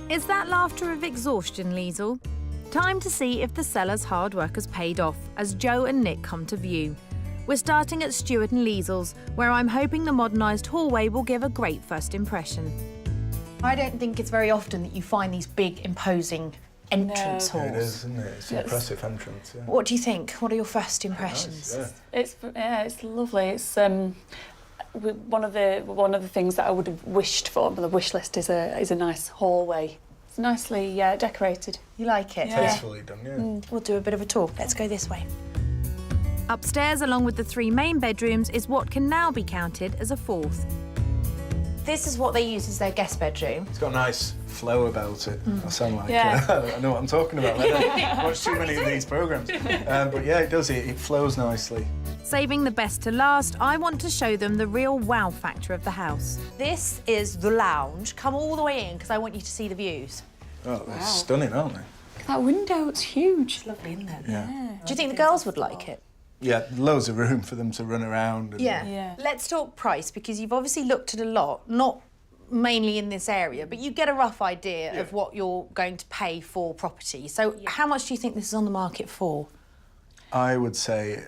Is that laughter of exhaustion, Liesl? Time to see if the sellers' hard work has paid off as Joe and Nick come to view. We're starting at Stuart and Liesl's, where I'm hoping the modernised hallway will give a great first impression. I don't think it's very often that you find these big, imposing entrance halls. It is, isn't it? It's an impressive entrance, yeah. What do you think? What are your first impressions? Nice, It's lovely. It's one of the things that I would have wished for. The wish list is a nice hallway. It's nicely decorated. You like it? Tastefully done, yeah. We'll do a bit of a tour. Let's go this way. Upstairs, along with the 3 main bedrooms, is what can now be counted as a 4th. This is what they use as their guest bedroom. It's got a nice flow about it. I sound like I know what I'm talking about. I don't watch too many of these programmes. But yeah, it does. It flows nicely. Saving the best to last, I want to show them the real wow factor of the house. This is the lounge. Come all the way in because I want you to see the views. Oh, they're stunning, aren't they? That window, it's huge. It's lovely, isn't it? Yeah. Do you think the girls would like it? Yeah, loads of room for them to run around. And Yeah. Let's talk price, because you've obviously looked at a lot, not mainly in this area, but you get a rough idea of what you're going to pay for property. So how much do you think this is on the market for? I would say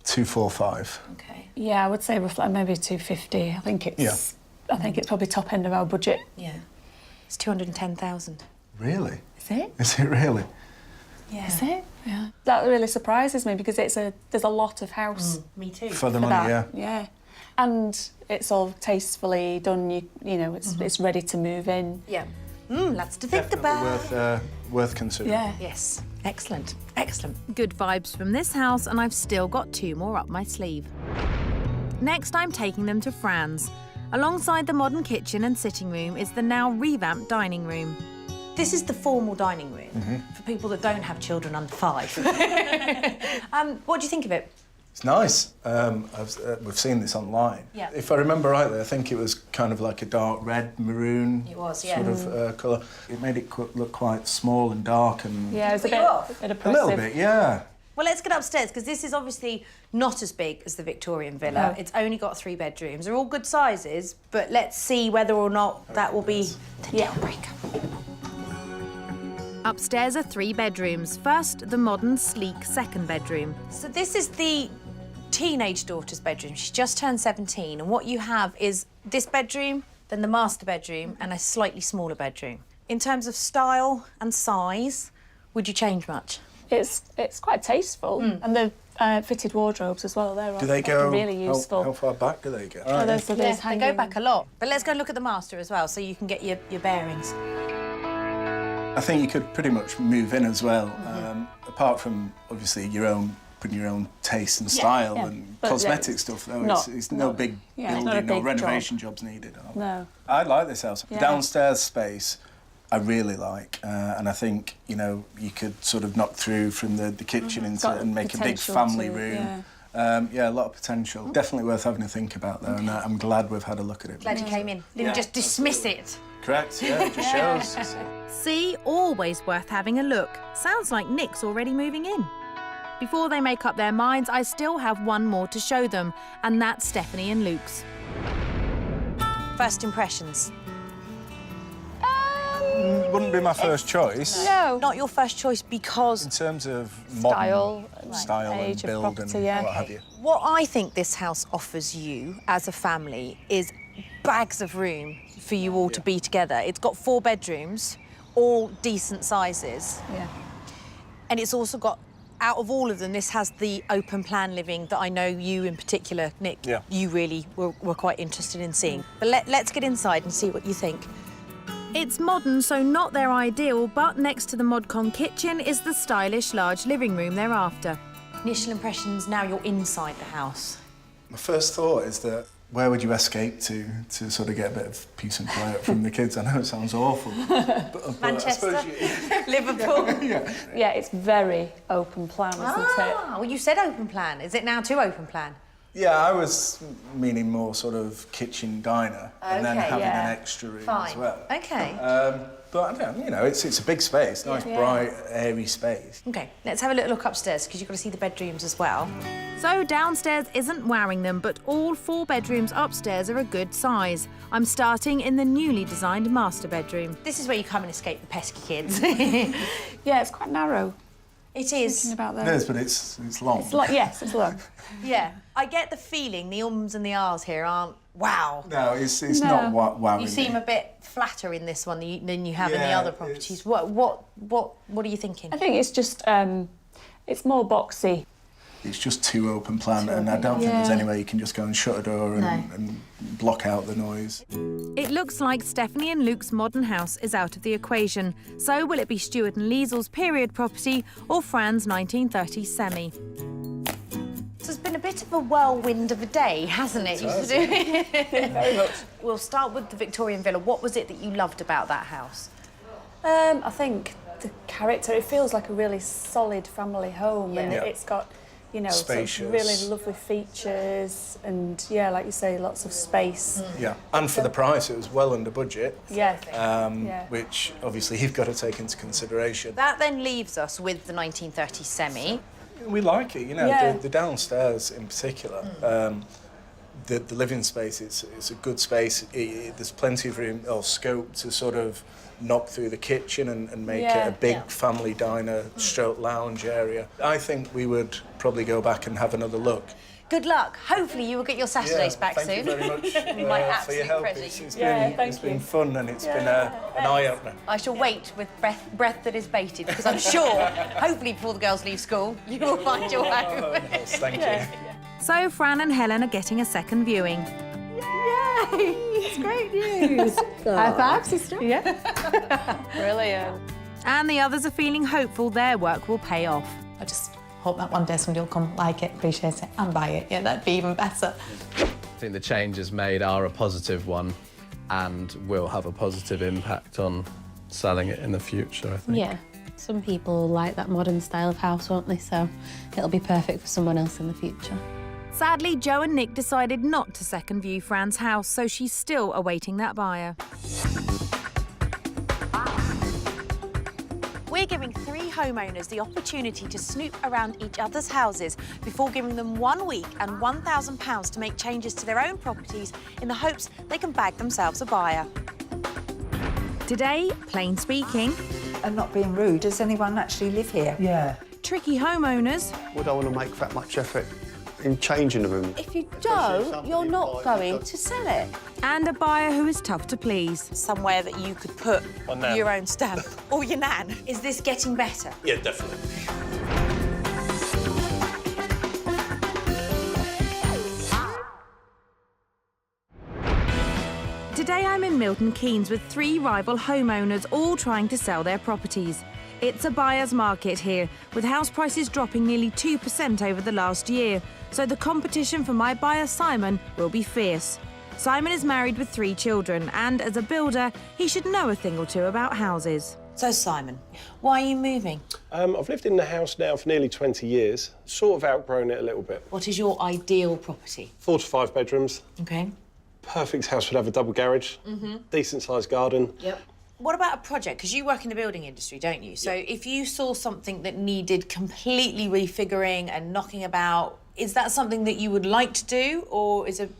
245. Okay. Yeah, I would say roughly maybe 250. I think it's I think it's probably top end of our budget. Yeah. It's 210,000. Really? Is it? Is it really? Yeah. Is it? Yeah. That really surprises me because there's a lot of house. Me too. For the money, yeah. Yeah. And it's all tastefully done, you know, it's ready to move in. Yeah. Lots to think about. Worth considering. Yeah. Yes. Excellent. Excellent. Good vibes from this house, and I've still got 2 more up my sleeve. Next, I'm taking them to Fran's. Alongside the modern kitchen and sitting room is the now revamped dining room. This is the formal dining room for people that don't have children under 5. What do you think of it? It's nice. We've seen this online. Yeah. If I remember rightly, I think it was kind of like a dark red, maroon sort of colour. It made it look quite small and dark and... Yeah, it was a bit oppressive. A little bit, yeah. Well, let's get upstairs, because this is obviously not as big as the Victorian villa. It's only got 3 bedrooms. They're all good sizes, but let's see whether or not that will be the deal breaker. Upstairs are 3 bedrooms. First, the modern, sleek 2nd bedroom. So this is the teenage daughter's bedroom. She's just turned 17, and what you have is this bedroom, then the master bedroom, and a slightly smaller bedroom. In terms of style and size, would you change much? It's quite tasteful, and the fitted wardrobes as well. Do they go really useful. How far back do they go? They go back a lot. But let's go look at the master as well, so you can get your bearings. I think you could pretty much move in as well, apart from obviously putting your own taste and style and cosmetic stuff. Though it's no big building or renovation jobs needed. No. I like this house. Yeah. The downstairs space I really like, and I think, you know, you could sort of knock through from the kitchen into and make a big family room. Yeah, a lot of potential. Definitely worth having a think about though, and I'm glad we've had a look at it. Glad you came in. Didn't just dismiss it. Correct, yeah, it just shows. See, always worth having a look. Sounds like Nick's already moving in. Before they make up their minds, I still have one more to show them, and that's Stephanie and Luke's. First impressions. Wouldn't be my first choice. No. Not your first choice because... In terms of style and build and what have you. What I think this house offers you as a family is bags of room for you all to be together. It's got 4 bedrooms, all decent sizes. Yeah. And it's also got, out of all of them, this has the open plan living that I know you in particular, Nick, you really were quite interested in seeing. But let's get inside and see what you think. It's modern, so not their ideal, but next to the ModCon kitchen is the stylish large living room they're after. Initial impressions, now you're inside the house. My first thought is that where would you escape to sort of get a bit of peace and quiet from the kids? I know it sounds awful. But Manchester, Liverpool. Yeah, it's very open plan, isn't it? Well, you said open plan. Is it now too open plan? Yeah, I was meaning more sort of kitchen diner and then having an extra room as well. Okay. But, you know, it's a big space, nice, bright, airy space. OK, let's have a little look upstairs, because you've got to see the bedrooms as well. So downstairs isn't wowing them, but all 4 bedrooms upstairs are a good size. I'm starting in the newly designed master bedroom. This is where you come and escape the pesky kids. Yeah, it's quite narrow. It is. Thinking about that. It is, but it's long. Yes, it's long. Yeah. I get the feeling the ums and the ahs here aren't wow. No, it's not wowing. You seem a bit flatter in this one than you have in the other properties. What are you thinking? I think it's just it's more boxy. It's just too open plan, and I don't think there's any way you can just go and shut a door and block out the noise. It looks like Stephanie and Luke's modern house is out of the equation. So will it be Stuart and Liesl's period property or Fran's 1930s semi? So it's been a bit of a whirlwind of a day, hasn't it? Very much. We'll start with the Victorian villa. What was it that you loved about that house? I think the character, it feels like a really solid family home, and it's got, you know, sort of really lovely features and, like you say, lots of space. Yeah, and for the price, it was well under budget. Yeah. Which, obviously, you've got to take into consideration. That then leaves us with the 1930s semi. We like it, you know, the downstairs in particular. The living space, it's a good space. There's plenty of room or scope to sort of knock through the kitchen and make it a big family diner, stroke lounge area. I think we would probably go back and have another look. Good luck. Hopefully you will get your Saturdays back soon. Thank you very much My for absolute your help. pleasure. It's been fun and it's been an eye-opener. I shall wait with breath that is bated, because I'm sure, hopefully before the girls leave school, you will find your home. Thank you. So Fran and Helen are getting a second viewing. Yay! It's great news. High five, sister. Yeah. Brilliant. And the others are feeling hopeful their work will pay off. I just hope that one day somebody will come, like it, appreciate it and buy it. Yeah, that'd be even better. I think the changes made are a positive one and will have a positive impact on selling it in the future, I think. Yeah. Some people like that modern style of house, won't they? So it'll be perfect for someone else in the future. Sadly, Jo and Nick decided not to second view Fran's house, so she's still awaiting that buyer. We're giving 3 homeowners the opportunity to snoop around each other's houses before giving them 1 week and £1,000 to make changes to their own properties in the hopes they can bag themselves a buyer. Today, plain speaking. I'm not being rude. Does anyone actually live here? Yeah. Tricky homeowners. Would I want to make that much effort in changing the room? If you don't, you're not going to sell it. And a buyer who is tough to please. Somewhere that you could put your own stamp or your nan. Is this getting better? Yeah, definitely. Today I'm in Milton Keynes with 3 rival homeowners all trying to sell their properties. It's a buyer's market here, with house prices dropping nearly 2% over the last year, so the competition for my buyer Simon will be fierce. Simon is married with 3 children, and as a builder, he should know a thing or two about houses. So Simon, why are you moving? I've lived in the house now for nearly 20 years, sort of outgrown it a little bit. What is your ideal property? 4 to 5 bedrooms. OK. Perfect house would have a double garage, decent-sized garden. Yep. What about a project? Because you work in the building industry, don't you? So if you saw something that needed completely refiguring and knocking about, is that something that you would like to do, or is it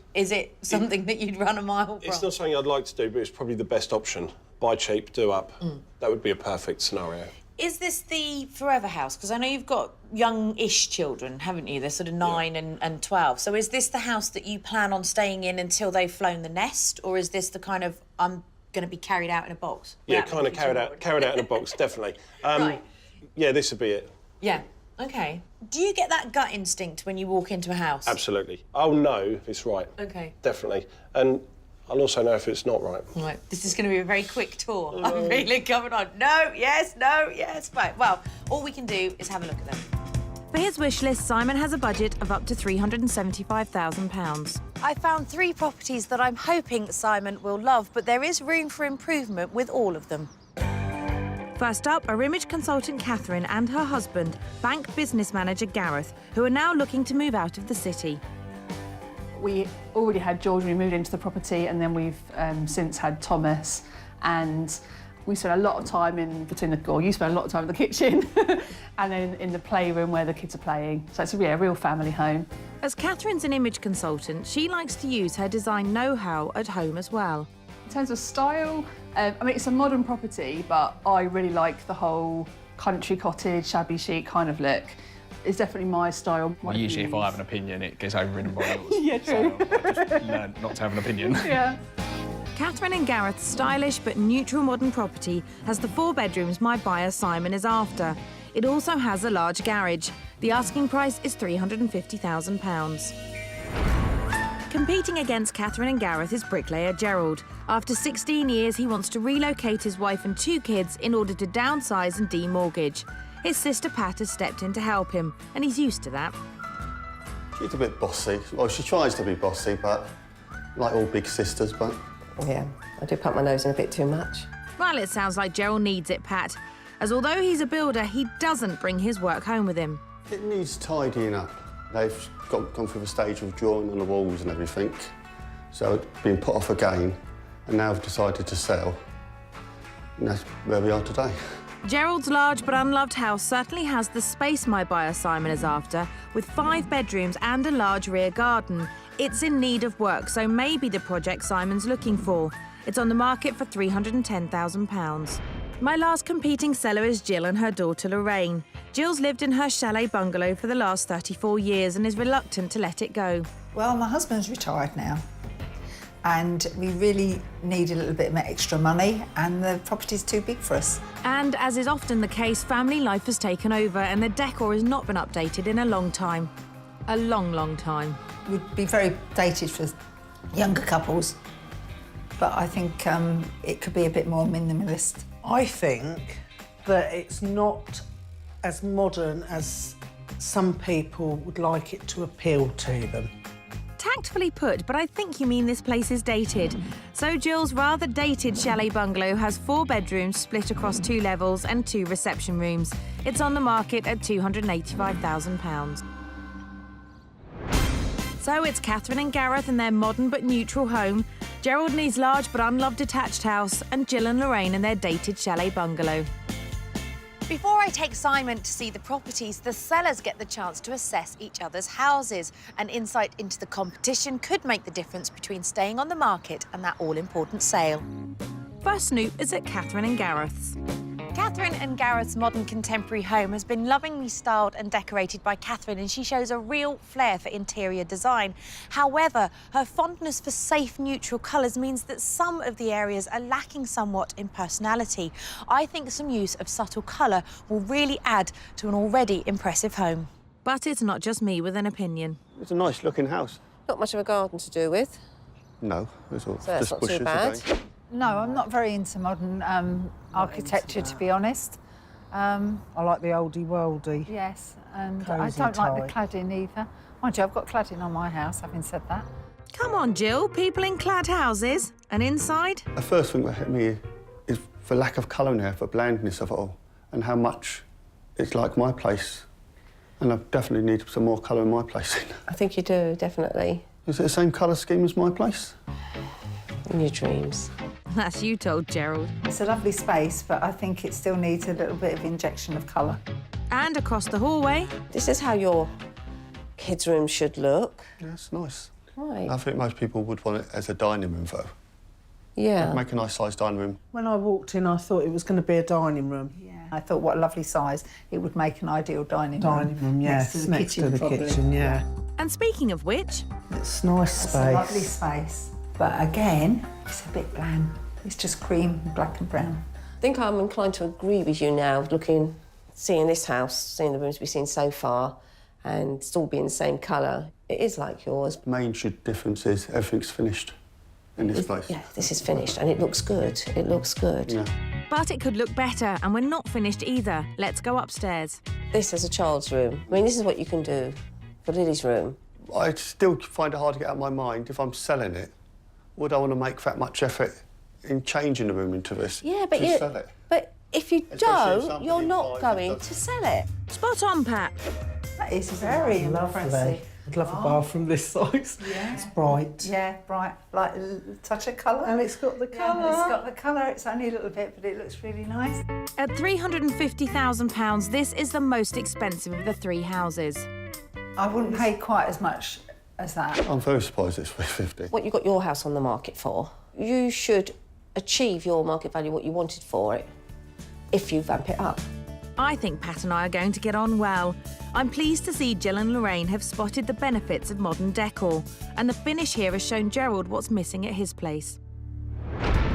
something that you'd run a mile from? It's not something I'd like to do, but it's probably the best option. Buy cheap, do up. That would be a perfect scenario. Is this the forever house? Because I know you've got young-ish children, haven't you? They're sort of 9 and 12. So is this the house that you plan on staying in until they've flown the nest, or is this the kind of, I'm going to be carried out in a box? Yeah, kind of carried out in a box, definitely. Right. Yeah, this would be it. Yeah, OK. Do you get that gut instinct when you walk into a house? Absolutely. I'll know if it's right. OK. Definitely. And I'll also know if it's not right. Right, this is going to be a very quick tour. I'm really coming on. No, yes, no, yes. Right, well, all we can do is have a look at them. For his wish list, Simon has a budget of up to £375,000. I found 3 properties that I'm hoping Simon will love, but there is room for improvement with all of them. First up are image consultant Catherine and her husband, bank business manager Gareth, who are now looking to move out of the city. We already had George when we moved into the property, and then we've since had Thomas, and we spent a lot of time you spend a lot of time in the kitchen and then in the playroom where the kids are playing. So it's a real family home. As Catherine's an image consultant, she likes to use her design know-how at home as well. In terms of style, I mean, it's a modern property, but I really like the whole country cottage, shabby chic kind of look. It's definitely my style. Well, usually if I have an opinion, it gets overridden by yours. Yeah, true. So I just learned not to have an opinion. Yeah. Catherine and Gareth's stylish but neutral modern property has the 4 bedrooms my buyer Simon is after. It also has a large garage. The asking price is £350,000. Competing against Catherine and Gareth is bricklayer Gerald. After 16 years, he wants to relocate his wife and 2 kids in order to downsize and demortgage. His sister Pat has stepped in to help him, and he's used to that. She's a bit bossy. Well, she tries to be bossy, but like all big sisters, but... Yeah, I do put my nose in a bit too much. Well, it sounds like Gerald needs it, Pat, as although he's a builder, he doesn't bring his work home with him. It needs tidying up. They've gone through the stage of drawing on the walls and everything, so it's been put off again, and now I've decided to sell, and that's where we are today. Gerald's large but unloved house certainly has the space my buyer Simon is after, with 5 bedrooms and a large rear garden. It's in need of work, so maybe the project Simon's looking for. It's on the market for £310,000. My last competing seller is Jill and her daughter Lorraine. Jill's lived in her chalet bungalow for the last 34 years and is reluctant to let it go. Well, my husband's retired now, and we really need a little bit of extra money, and the property's too big for us. And as is often the case, family life has taken over and the decor has not been updated in a long time. A long, long time. Would be very dated for younger couples, but I think it could be a bit more minimalist. I think that it's not as modern as some people would like it to appeal to them. Tactfully put, but I think you mean this place is dated. So Jill's rather dated chalet bungalow has 4 bedrooms split across 2 levels and 2 reception rooms. It's on the market at £285,000. So it's Catherine and Gareth in their modern but neutral home, Gerald and his large but unloved detached house, and Jill and Lorraine in their dated chalet bungalow. Before I take Simon to see the properties, the sellers get the chance to assess each other's houses. An insight into the competition could make the difference between staying on the market and that all-important sale. First snoop is at Catherine and Gareth's. Catherine and Gareth's modern contemporary home has been lovingly styled and decorated by Catherine, and she shows a real flair for interior design. However, her fondness for safe, neutral colours means that some of the areas are lacking somewhat in personality. I think some use of subtle colour will really add to an already impressive home. But it's not just me with an opinion. It's a nice-looking house. Not much of a garden to do with. No, it's all So that's just not bushes too bad. again. No, I'm not very into modern architecture, to be honest. I like the oldie-worldy. Yes, and I Cosy don't like the type. cladding either. Mind you, I've got cladding on my house, having said that. Come on, Jill, people in clad houses. And inside? The first thing that hit me is the lack of colour in here, the blandness of it all, and how much it's like my place. And I definitely need some more colour in my place. I think you do, definitely. Is it the same colour scheme as my place? In your dreams. That's you told Gerald. It's a lovely space, but I think it still needs a little bit of injection of colour. And across the hallway. This is how your kids' room should look. Yeah, it's nice. Right. I think most people would want it as a dining room, though. Yeah. Make a nice-sized dining room. When I walked in, I thought it was going to be a dining room. Yeah. I thought what a lovely size. It would make an ideal dining room. Dining room, yes. Next to the kitchen, yeah. And speaking of which... It's nice It's space. a lovely space. But again, it's a bit bland. It's just cream, black and brown. I think I'm inclined to agree with you now, seeing this house, seeing the rooms we've seen so far, and it's all being the same colour. It is like yours. The main difference is everything's finished in this place. Yeah, this is finished, and it looks good. It looks good. Yeah. But it could look better, and we're not finished either. Let's go upstairs. This is a child's room. I mean, this is what you can do for Lily's room. I still find it hard to get out of my mind if I'm selling it. Would I want to make that much effort in changing the room into this Yeah, but to sell it? But if you Especially if don't, somebody you're not buys it, going does- to sell it. Spot on, Pat. That is very impressive. I'd love a bathroom this size. Yeah. It's bright. Yeah, bright, like a touch of colour. And it's got the colour. It's got the colour. It's only a little bit, but it looks really nice. At £350,000, this is the most expensive of the 3 houses. I wouldn't pay quite as much as that. I'm very surprised it's 350. What you got your house on the market for, you should achieve your market value, what you wanted for it, if you vamp it up. I think Pat and I are going to get on well. I'm pleased to see Jill and Lorraine have spotted the benefits of modern decor, and the finish here has shown Gerald what's missing at his place.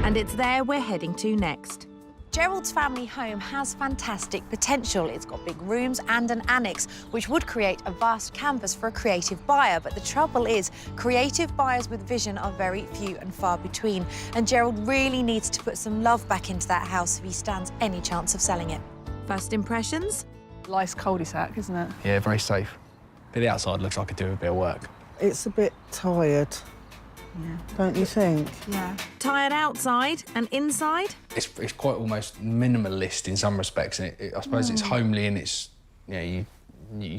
And it's there we're heading to next. Gerald's family home has fantastic potential. It's got big rooms and an annex, which would create a vast canvas for a creative buyer. But the trouble is, creative buyers with vision are very few and far between. And Gerald really needs to put some love back into that house if he stands any chance of selling it. First impressions? Nice cul-de-sac, isn't it? Yeah, very safe. But the outside looks like it do a bit of work. It's a bit tired. Yeah. Don't you think? Yeah. Tired outside and inside? It's quite almost minimalist in some respects, and I suppose it's homely and it's, you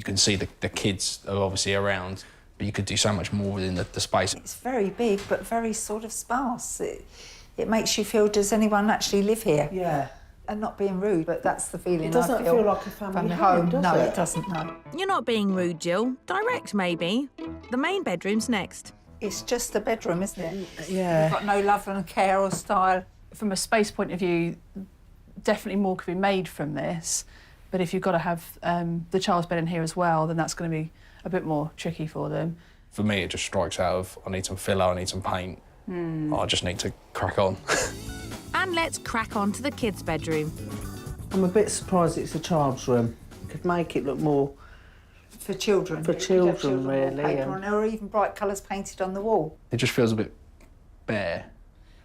can see the kids are obviously around, but you could do so much more within the space. It's very big, but very sort of sparse. It makes you feel, does anyone actually live here? Yeah. And not being rude, but that's the feeling It doesn't I feel. feel like a family home, does no, it? it doesn't, no. You're not being rude, Jill. Direct, maybe. The main bedroom's next. It's just a bedroom, isn't it? Yeah. You've got no love and care or style. From a space point of view, definitely more could be made from this, but if you've got to have the child's bed in here as well, then that's going to be a bit more tricky for them. For me, it just strikes out of, I need some filler, I need some paint. I just need to crack on. And let's crack on to the kids' bedroom. I'm a bit surprised it's a child's room. You could make it look more... For children. For children, really. Or even bright colours painted on the wall. It just feels a bit bare.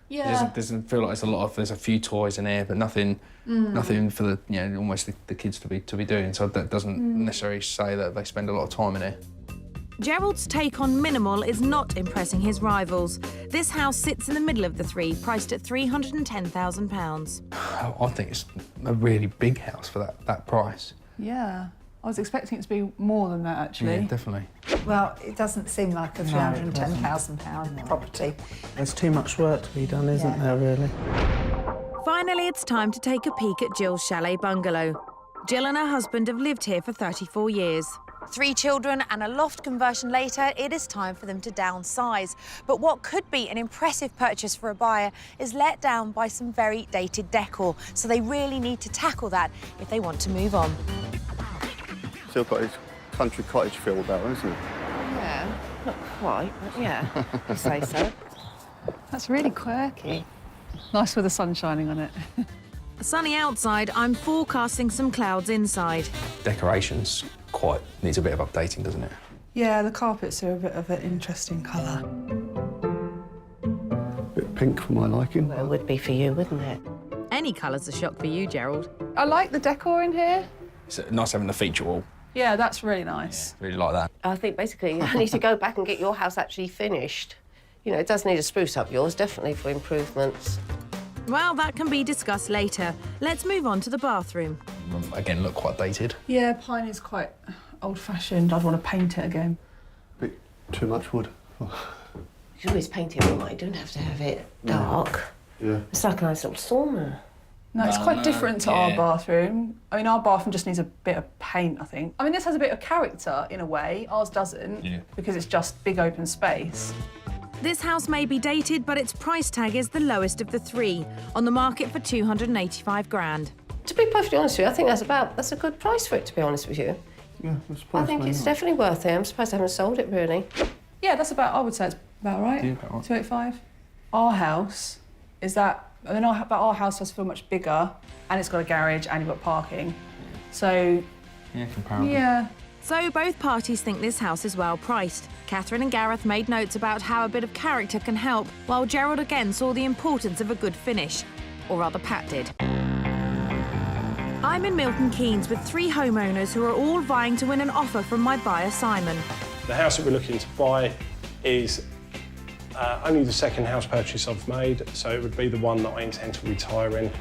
Yeah. It doesn't feel like there's a few toys in here, but nothing for the, you know, almost the kids to be doing. So that doesn't necessarily say that they spend a lot of time in here. Gerald's take on minimal is not impressing his rivals. This house sits in the middle of the three, priced at £310,000. I think it's a really big house for that price. Yeah. I was expecting it to be more than that, actually. Yeah, definitely. Well, it doesn't seem like a £310,000 property. There's too much work to be done, isn't there, really? Finally, it's time to take a peek at Jill's chalet bungalow. Jill and her husband have lived here for 34 years. 3 children and a loft conversion later, it is time for them to downsize. But what could be an impressive purchase for a buyer is let down by some very dated decor, so they really need to tackle that if they want to move on. Still got his country cottage feel about it, isn't it? Yeah, not quite, but yeah, you say so. That's really quirky. Nice with the sun shining on it. Sunny outside, I'm forecasting some clouds inside. Decorations needs a bit of updating, doesn't it? Yeah, the carpets are a bit of an interesting colour. Bit pink for my liking. Well, it would be for you, wouldn't it? Any colour's a shock for you, Gerald. I like the decor in here. It's nice having the feature wall. Yeah, that's really nice. Really like that. I think basically you need to go back and get your house actually finished. You know, it does need to spruce up yours, definitely for improvements. Well, that can be discussed later. Let's move on to the bathroom. Again, look quite dated. Yeah, pine is quite old-fashioned. I'd want to paint it again. Bit too much wood. You can always paint it white, you don't have to have it dark. Yeah. It's like a nice little sauna. No, it's quite different to our bathroom. I mean, our bathroom just needs a bit of paint, I think. I mean, this has a bit of character, in a way. Ours doesn't, because it's just big open space. This house may be dated, but its price tag is the lowest of the 3, on the market for £285,000. To be perfectly honest with you, I think that's a good price for it, to be honest with you. Yeah, I think it's definitely worth it. I'm surprised I haven't sold it, really. Yeah, that's about, I would say it's about right. Yeah, about right. 285. Our house is that, I mean, our house does feel much bigger, and it's got a garage and you've got parking. So... Yeah, comparable. Yeah. So both parties think this house is well priced. Catherine and Gareth made notes about how a bit of character can help, while Gerald again saw the importance of a good finish. Or rather, Pat did. I'm in Milton Keynes with 3 homeowners who are all vying to win an offer from my buyer, Simon. The house that we're looking to buy is only the second house purchase I've made, so it would be the one that I intend to retire in.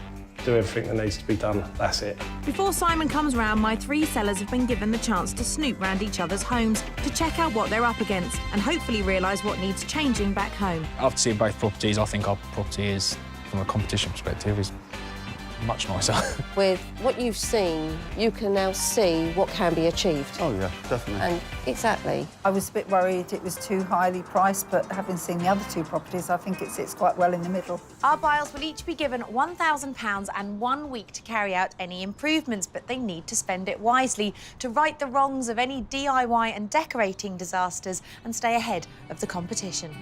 Do everything that needs to be done, that's it. Before Simon comes round, my 3 sellers have been given the chance to snoop round each other's homes to check out what they're up against and hopefully realise what needs changing back home. After seeing both properties, I think our property is, from a competition perspective, is much nicer. With what you've seen, you can now see what can be achieved. Oh, yeah, definitely. And exactly. I was a bit worried it was too highly priced, but having seen the other 2 properties, I think it sits quite well in the middle. Our buyers will each be given £1,000 and 1 week to carry out any improvements, but they need to spend it wisely to right the wrongs of any DIY and decorating disasters and stay ahead of the competition.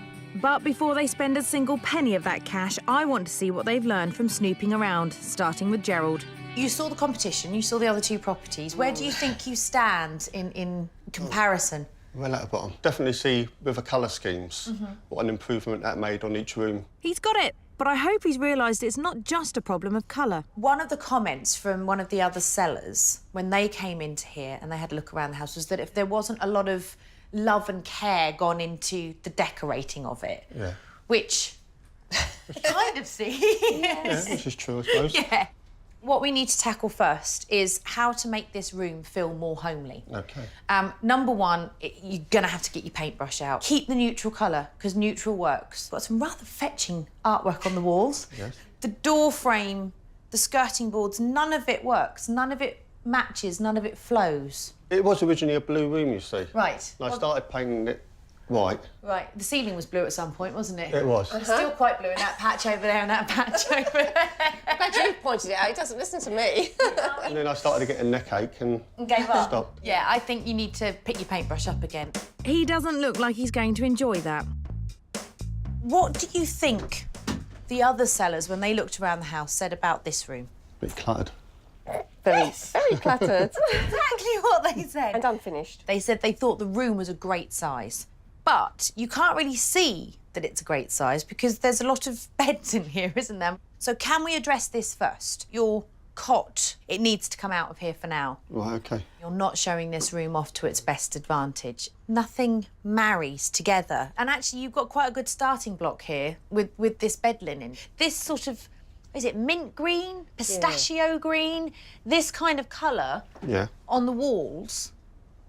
But before they spend a single penny of that cash, I want to see what they've learned from snooping around, starting with Gerald. You saw the competition, you saw the other 2 properties. Where do you think you stand in comparison? Well, at the bottom. Definitely see with the colour schemes what an improvement that made on each room. He's got it, but I hope he's realised it's not just a problem of colour. One of the comments from one of the other sellers when they came into here and they had a look around the house was that if there wasn't a lot of love and care gone into the decorating of it, which I kind of see. Yeah, which is true, I suppose. Yeah. What we need to tackle first is how to make this room feel more homely. Okay. Number 1, you're going to have to get your paintbrush out. Keep the neutral colour, because neutral works. Got some rather fetching artwork on the walls. Yes. The door frame, the skirting boards, none of it works. None of it matches, none of it flows. It was originally a blue room, you see. Right. And I started painting it White. Right, the ceiling was blue at some point, wasn't it? It was. Still quite blue in that patch over there and that patch over there. I'm glad you pointed it out. He doesn't listen to me. And then I started to get a neck ache and gave up. stopped. Yeah, I think you need to pick your paintbrush up again. He doesn't look like he's going to enjoy that. What do you think the other sellers, when they looked around the house, said about this room? A bit cluttered. Very cluttered. Exactly what they said. And unfinished. They said they thought the room was a great size. But you can't really see that it's a great size because there's a lot of beds in here, isn't there? So can we address this first? Your cot, it needs to come out of here for now. Right, OK. You're not showing this room off to its best advantage. Nothing marries together. And actually, you've got quite a good starting block here with this bed linen. This sort of, is it mint green, pistachio green? This kind of colour on the walls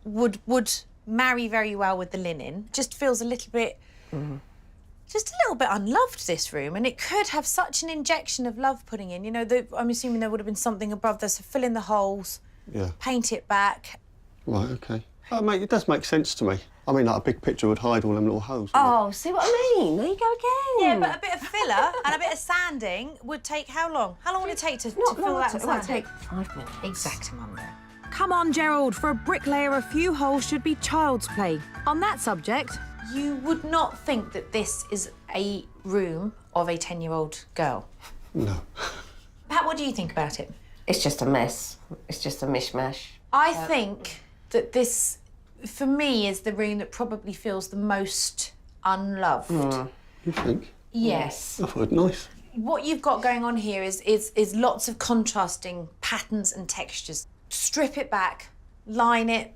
would marry very well with the linen. Just feels a little bit, just a little bit unloved, this room, and it could have such an injection of love putting in. You know, I'm assuming there would have been something above there, so fill in the holes, paint it back. Right, OK. Oh, it does make sense to me. I mean, like a big picture would hide all them little holes. Oh, see what I mean? There you go again. Yeah, but a bit of filler and a bit of sanding would take how long? How long would it take to fill that with It might sand? take 5 minutes. Exactly, Mum. Come on, Gerald, for a bricklayer, a few holes should be child's play. On that subject... You would not think that this is a room of a 10-year-old girl. No. Pat, what do you think about it? It's just a mess. It's just a mishmash. I think that this, for me, is the room that probably feels the most unloved. You think? Yes. I thought it was nice. What you've got going on here is lots of contrasting patterns and textures. Strip it back, line it,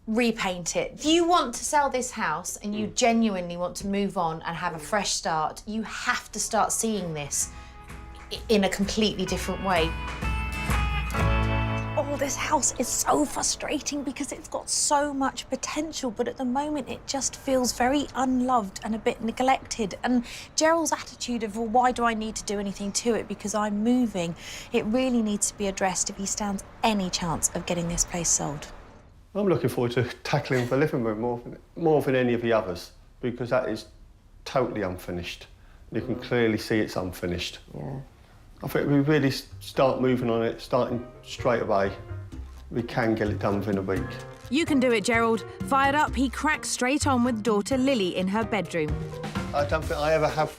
repaint it. If you want to sell this house and you genuinely want to move on and have a fresh start, you have to start seeing this in a completely different way. Oh, this house is so frustrating because it's got so much potential, but at the moment it just feels very unloved and a bit neglected. And Gerald's attitude of, well, why do I need to do anything to it because I'm moving, it really needs to be addressed if he stands any chance of getting this place sold. I'm looking forward to tackling the living room more than any of the others because that is totally unfinished. You can clearly see it's unfinished. Yeah. I think we really start moving on it, starting straight away. We can get it done within a week. You can do it, Gerald. Fired up, he cracks straight on with daughter Lily in her bedroom. I don't think I ever have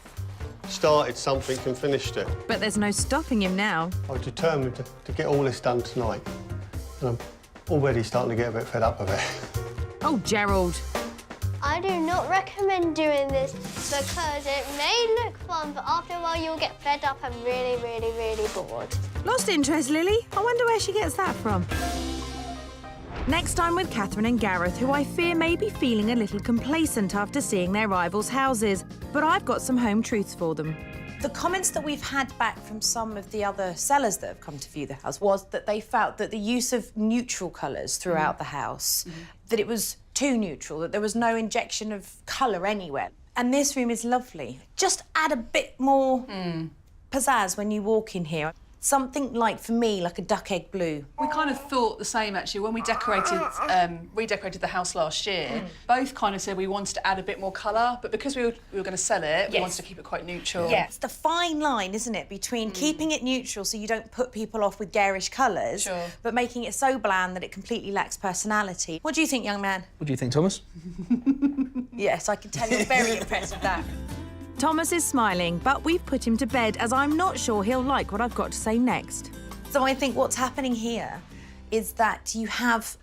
started something and finished it. But there's no stopping him now. I'm determined to get all this done tonight. And I'm already starting to get a bit fed up with it. Oh, Gerald. I do not recommend doing this because it may look fun, but after a while you'll get fed up and really, really, really bored. Lost interest, Lily? I wonder where she gets that from. Next time with Catherine and Gareth, who I fear may be feeling a little complacent after seeing their rivals' houses. But I've got some home truths for them. The comments that we've had back from some of the other sellers that have come to view the house was that they felt that the use of neutral colours throughout the house, that it was too neutral, that there was no injection of colour anywhere. And this room is lovely. Just add a bit more pizzazz when you walk in here. Something like, for me, like a duck egg blue. We kind of thought the same, actually, when we redecorated the house last year. Both kind of said we wanted to add a bit more colour, but because we were going to sell it, we wanted to keep it quite neutral. Yeah, it's the fine line, isn't it, between keeping it neutral so you don't put people off with garish colours, but making it so bland that it completely lacks personality. What do you think, young man? What do you think, Thomas? Yes, I can tell you're very impressed with that. Thomas is smiling, but we've put him to bed as I'm not sure he'll like what I've got to say next. So I think what's happening here is that you have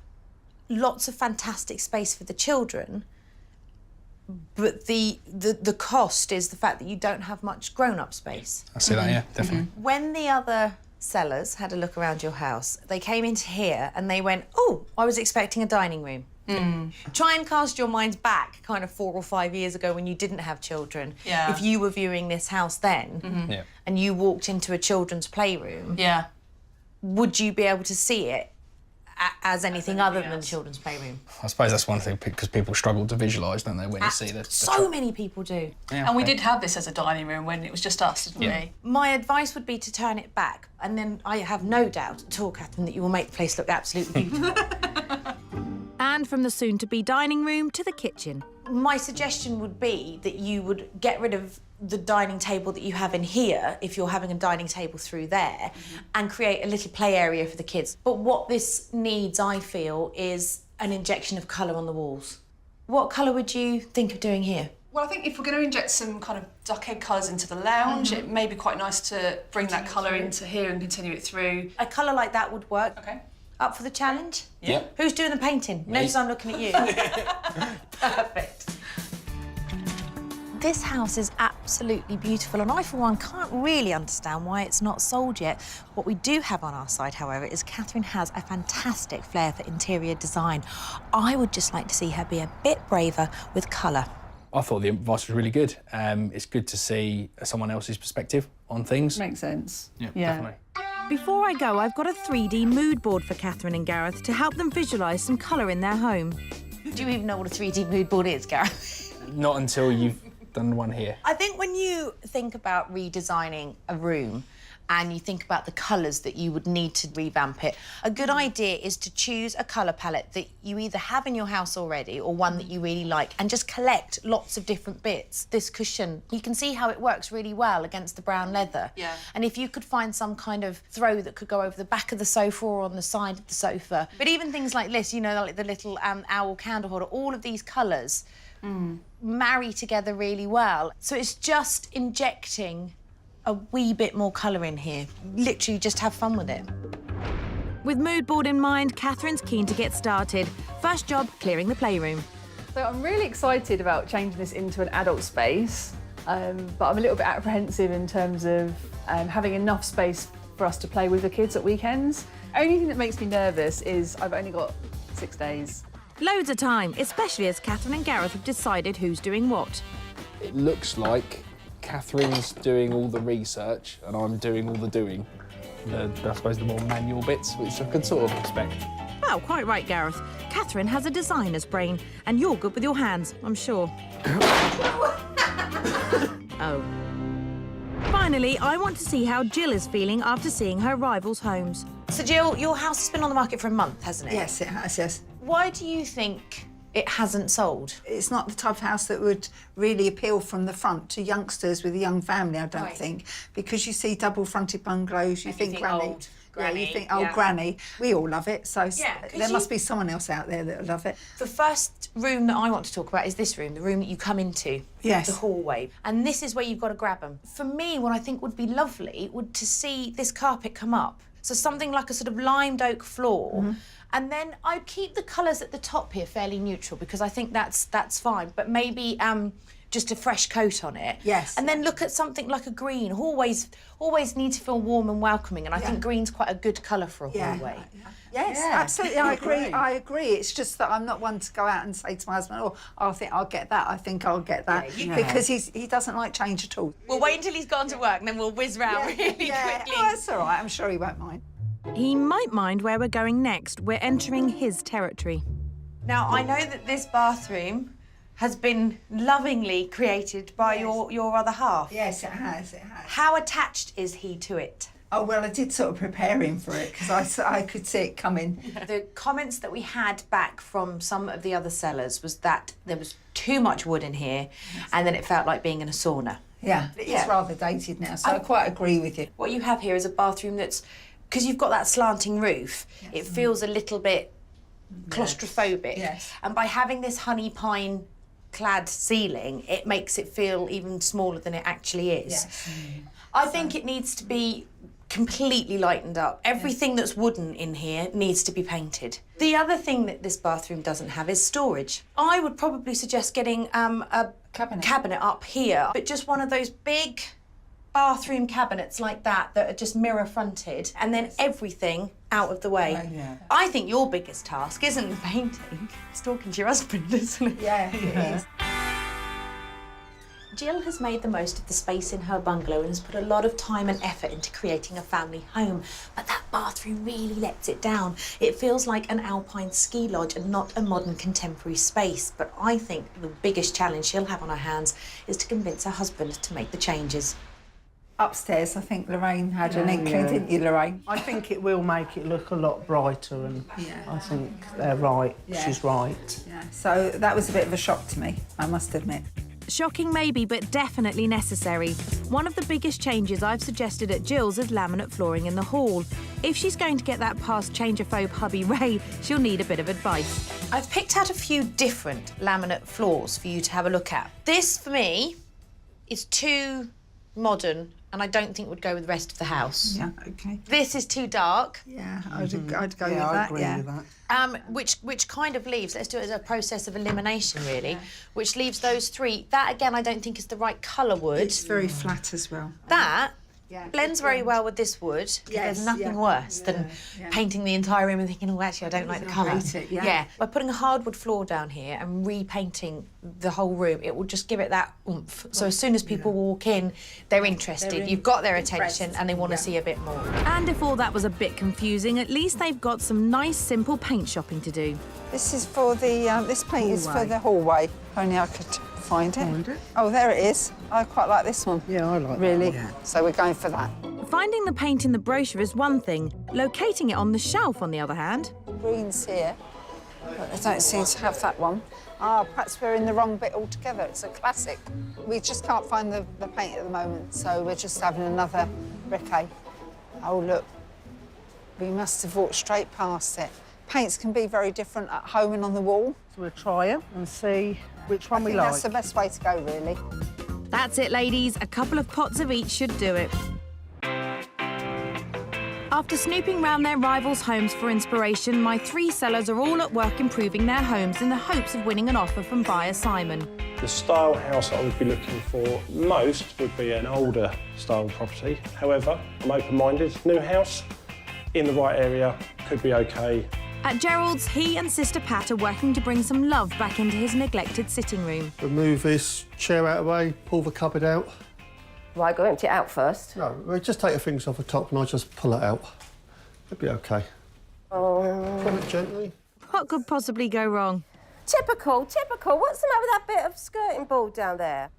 lots of fantastic space for the children, but the cost is the fact that you don't have much grown-up space. I see that, yeah, definitely. When the other sellers had a look around your house, they came into here and they went, oh, I was expecting a dining room. Try and cast your minds back kind of 4 or 5 years ago when you didn't have children. Yeah. If you were viewing this house then and you walked into a children's playroom, would you be able to see it as anything other than a children's playroom? I suppose that's one thing, because people struggle to visualise, don't they, when you see the So many people do. Yeah, and we did have this as a dining room when it was just us, didn't we? My advice would be to turn it back, and then I have no doubt at all, Catherine, that you will make the place look absolutely beautiful. And and from the soon-to-be dining room to the kitchen. My suggestion would be that you would get rid of the dining table that you have in here, if you're having a dining table through there, and create a little play area for the kids. But what this needs, I feel, is an injection of colour on the walls. What colour would you think of doing here? Well, I think if we're going to inject some kind of duck egg colours into the lounge, it may be quite nice to bring that colour into here and continue it through. A colour like that would work. Okay. Up for the challenge? Yeah. Who's doing the painting? Notice I'm looking at you. Perfect. This house is absolutely beautiful, and I, for one, can't really understand why it's not sold yet. What we do have on our side, however, is Catherine has a fantastic flair for interior design. I would just like to see her be a bit braver with colour. I thought the advice was really good. It's good to see someone else's perspective on things. Makes sense. Yeah, definitely. Before I go, I've got a 3D mood board for Catherine and Gareth to help them visualise some colour in their home. Do you even know what a 3D mood board is, Gareth? Not until you've done one here. I think when you think about redesigning a room and you think about the colours that you would need to revamp it, a good idea is to choose a colour palette that you either have in your house already or one that you really like, and just collect lots of different bits. This cushion, you can see how it works really well against the brown leather. Yeah. And if you could find some kind of throw that could go over the back of the sofa or on the side of the sofa. But even things like this, you know, like the little owl candle holder, all of these colours marry together really well. So it's just injecting a wee bit more colour in here. Literally just have fun with it. With mood board in mind, Catherine's keen to get started. First job, clearing the playroom. So I'm really excited about changing this into an adult space, but I'm a little bit apprehensive in terms of having enough space for us to play with the kids at weekends. Only thing that makes me nervous is I've only got 6 days. Loads of time, especially as Catherine and Gareth have decided who's doing what. It looks like Catherine's doing all the research and I'm doing all the doing. I suppose the more manual bits, which I could sort of expect. Well, quite right, Gareth. Catherine has a designer's brain, and you're good with your hands, I'm sure. Oh. Finally, I want to see how Jill is feeling after seeing her rivals' homes. So, Jill, your house has been on the market for a month, hasn't it? Yes, it has, yes. Why do you think it hasn't sold? It's not the type of house that would really appeal from the front to youngsters with a young family, I don't think. Because you see double-fronted bungalows, you think granny. Old granny. Yeah, you think old granny. We all love it, so Yeah, there must be someone else out there that will love it. The first room that I want to talk about is this room, the room that you come into. Yes. The hallway. And this is where you've got to grab them. For me, what I think would be lovely would to see this carpet come up. So something like a sort of limed oak floor. And then I'd keep the colours at the top here fairly neutral because I think that's fine. But maybe just a fresh coat on it. Yes. And then look at something like a green. Always need to feel warm and welcoming. And I think green's quite a good colour for a hallway. Yes, absolutely, I agree. I agree. It's just that I'm not one to go out and say to my husband, "Oh, I think I'll get that. I think I'll get that," because he doesn't like change at all. We'll wait until he's gone to work and then we'll whiz round really quickly. Oh, that's all right. I'm sure he won't mind. He might mind where we're going next. We're entering his territory. Now, I know that this bathroom has been lovingly created by your other half. Yes, it has, How attached is he to it? Oh, well, I did sort of prepare him for it because I could see it coming. The comments that we had back from some of the other sellers was that there was too much wood in here and then it felt like being in a sauna. Yeah, it's rather dated now, so I quite agree with you. What you have here is a bathroom that's, because you've got that slanting roof, it feels a little bit claustrophobic. Yes. And by having this honey pine clad ceiling, it makes it feel even smaller than it actually is. Yes. I think it needs to be completely lightened up. Everything that's wooden in here needs to be painted. The other thing that this bathroom doesn't have is storage. I would probably suggest getting a cabinet up here, but just one of those big bathroom cabinets like that are just mirror fronted, and then everything out of the way. I think your biggest task isn't the painting, it's talking to your husband, isn't it? Yeah, it is. Jill has made the most of the space in her bungalow and has put a lot of time and effort into creating a family home, but that bathroom really lets it down. It feels like an alpine ski lodge and not a modern contemporary space, but I think the biggest challenge she'll have on her hands is to convince her husband to make the changes. upstairs, I think Lorraine had an inkling, didn't you, Lorraine? I think it will make it look a lot brighter, and I think they're right. Yeah. She's right. Yeah. So that was a bit of a shock to me, I must admit. Shocking maybe, but definitely necessary. One of the biggest changes I've suggested at Jill's is laminate flooring in the hall. If she's going to get that past changerphobe hubby Ray, she'll need a bit of advice. I've picked out a few different laminate floors for you to have a look at. This, for me, is too modern and I don't think would go with the rest of the house. Yeah, OK. This is too dark. Yeah, I'd go with that, I agree with that. Which kind of leaves, let's do it as a process of elimination, really, which leaves those three. That, again, I don't think is the right colour wood. It's very flat as well. That blends very well with this wood. There's nothing worse than painting the entire room and thinking, oh, actually, I don't like the colour. I hate it, By putting a hardwood floor down here and repainting the whole room, it will just give it that oomph. So as soon as people walk in, they're interested. You've got their attention and they want to see a bit more. And if all that was a bit confusing, at least they've got some nice, simple paint shopping to do. This is for the, this paint is for the hallway. Only I could find it. Oh, there it is. I quite like this one. Yeah, I like really. that one. So we're going for that. Finding the paint in the brochure is one thing. Locating it on the shelf, on the other hand. Green's here, but I don't seem to have that one. Ah, perhaps we're in the wrong bit altogether. It's a classic. We just can't find the paint at the moment, so we're just having another briquet. Oh, look. We must have walked straight past it. Paints can be very different at home and on the wall. So we'll try it and see which one we I think like. that's the best way to go, really. That's it, ladies. A couple of pots of each should do it. After snooping round their rivals' homes for inspiration, my three sellers are all at work improving their homes in the hopes of winning an offer from buyer Simon. The style house I would be looking for most would be an older style property. However, I'm open-minded. New house in the right area could be OK. At Gerald's, he and Sister Pat are working to bring some love back into his neglected sitting room. Remove this chair out of the way, pull the cupboard out. Right, go empty it out first. No, we just take the things off the top and I'll just pull it out. It'll be OK. Pull it gently. What could possibly go wrong? Typical, typical. What's the matter with that bit of skirting board down there?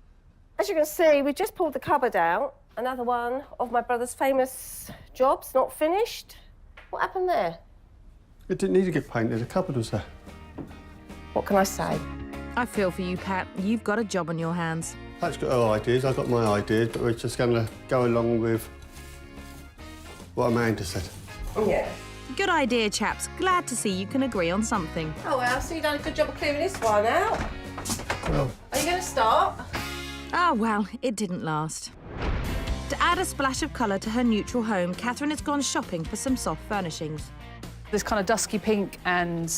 As you can see, we just pulled the cupboard out. Another one of my brother's famous jobs, not finished. What happened there? It didn't need to get painted, the cupboard was there. What can I say? I feel for you, Pat. You've got a job on your hands. Pat's got her ideas, I've got my ideas, but we're just going to go along with what Amanda said. Yeah. Good idea, chaps. Glad to see you can agree on something. Oh, well, so you've done a good job of clearing this one out. Well... Are you going to start? Oh, well, it didn't last. To add a splash of colour to her neutral home, Catherine has gone shopping for some soft furnishings. This kind of dusky pink and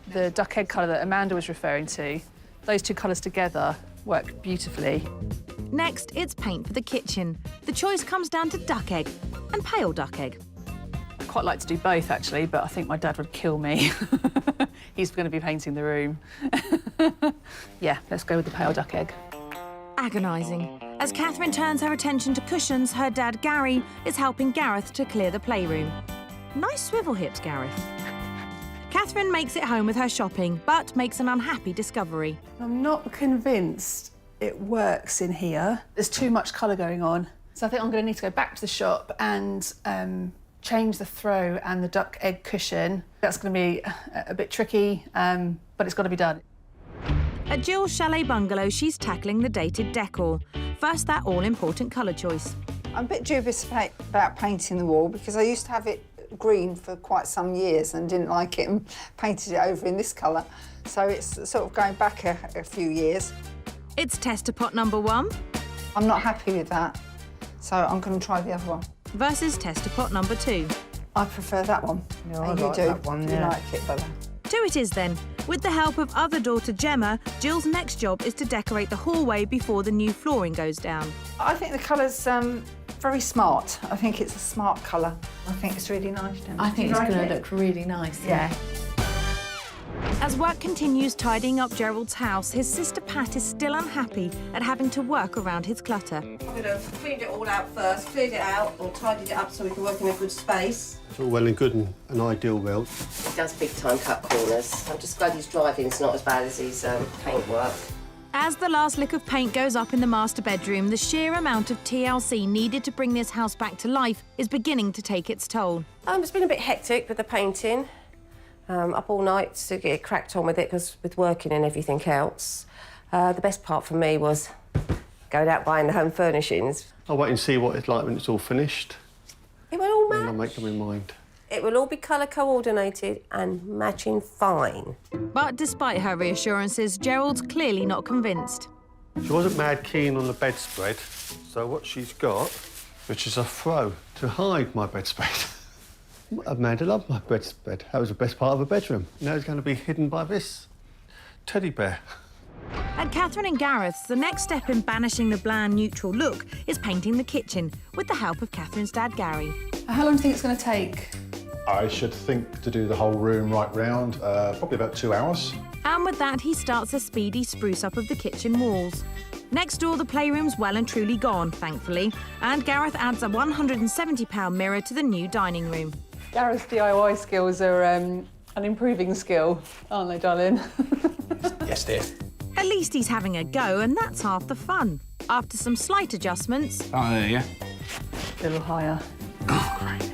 the duck egg colour that Amanda was referring to, those two colours together work beautifully. Next, it's paint for the kitchen. The choice comes down to duck egg and pale duck egg. I'd quite like to do both, actually, but I think my dad would kill me. He's going to be painting the room. Yeah, let's go with the pale duck egg. Agonising. As Catherine turns her attention to cushions, her dad, Gary, is helping Gareth to clear the playroom. Nice swivel hips, Gareth. Catherine makes it home with her shopping, but makes an unhappy discovery. I'm not convinced it works in here. There's too much colour going on. So I think I'm going to need to go back to the shop and change the throw and the duck egg cushion. That's going to be a bit tricky, but it's got to be done. At Jill's chalet bungalow, she's tackling the dated decor. First, that all-important colour choice. I'm a bit dubious about painting the wall because I used to have it green for quite some years and didn't like it and painted it over in this colour. So it's sort of going back a few years. It's tester pot number 1. I'm not happy with that, so I'm going to try the other one. Versus tester pot number 2. I prefer that one. Yeah, I and like you do. that one, You yeah. like it better. To it is then. With the help of other daughter Gemma, Jill's next job is to decorate the hallway before the new flooring goes down. I think the colour's very smart. I think it's a smart colour. I think it's really nice. I think it's going to look really nice. Yeah. As work continues tidying up Gerald's house, his sister Pat is still unhappy at having to work around his clutter. I would have cleaned it all out first, cleared it out, or tidied it up so we can work in a good space. It's all well and good and an ideal world. He does big time cut corners. I'm just glad his driving's not as bad as his paint work. As the last lick of paint goes up in the master bedroom, the sheer amount of TLC needed to bring this house back to life is beginning to take its toll. It's been a bit hectic with the painting. Up all night to get cracked on with it because with working and everything else. The best part for me was going out buying the home furnishings. I'll wait and see what it's like when it's all finished. It will all match. And I'll make them in mind. It will all be colour coordinated and matching fine. But despite her reassurances, Gerald's clearly not convinced. She wasn't mad keen on the bedspread, so what she's got, which is a throw to hide my bedspread. Amanda loved my bedspread. That was the best part of her bedroom. Now it's going to be hidden by this teddy bear. At Catherine and Gareth's, the next step in banishing the bland, neutral look is painting the kitchen, with the help of Catherine's dad, Gary. How long do you think it's going to take? I should think to do the whole room right round, probably about 2 hours. And with that, he starts a speedy spruce-up of the kitchen walls. Next door, the playroom's well and truly gone, thankfully, and Gareth adds a £170 mirror to the new dining room. Gareth's DIY skills are an improving skill, aren't they, darling? Yes, dear. At least he's having a go, and that's half the fun. After some slight adjustments... Oh, there you go. A little higher. Oh, great.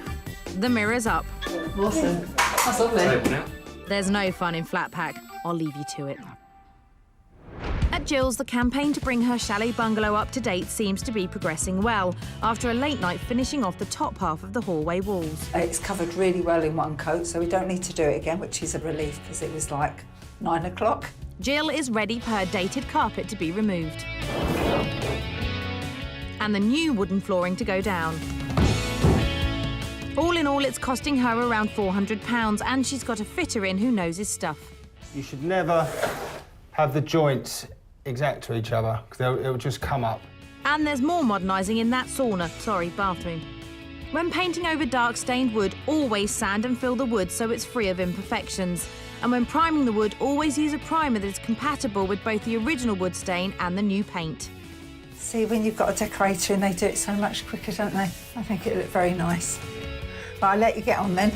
The mirror's up. Awesome. That's lovely. There's no fun in flat pack. I'll leave you to it. At Jill's, the campaign to bring her chalet bungalow up to date seems to be progressing well, after a late night finishing off the top half of the hallway walls. It's covered really well in one coat, so we don't need to do it again, which is a relief, because it was like 9 o'clock. Jill is ready for her dated carpet to be removed. And the new wooden flooring to go down. All in all, it's costing her around £400, and she's got a fitter in who knows his stuff. You should never have the joints exact to each other, because it'll just come up. And there's more modernising in that bathroom. When painting over dark stained wood, always sand and fill the wood so it's free of imperfections. And when priming the wood, always use a primer that is compatible with both the original wood stain and the new paint. See, when you've got a decorator in, they do it so much quicker, don't they? I think it'll look very nice. But I'll let you get on then.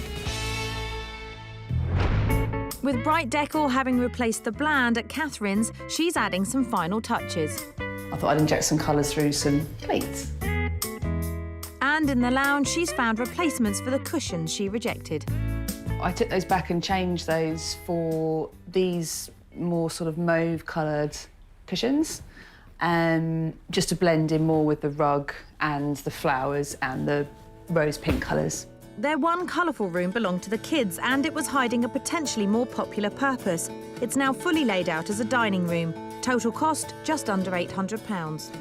With bright decor having replaced the bland at Catherine's, she's adding some final touches. I thought I'd inject some colours through some plates. And in the lounge, she's found replacements for the cushions she rejected. I took those back and changed those for these more sort of mauve-coloured cushions, just to blend in more with the rug and the flowers and the rose pink colours. Their one colourful room belonged to the kids, and it was hiding a potentially more popular purpose. It's now fully laid out as a dining room. Total cost, just under £800.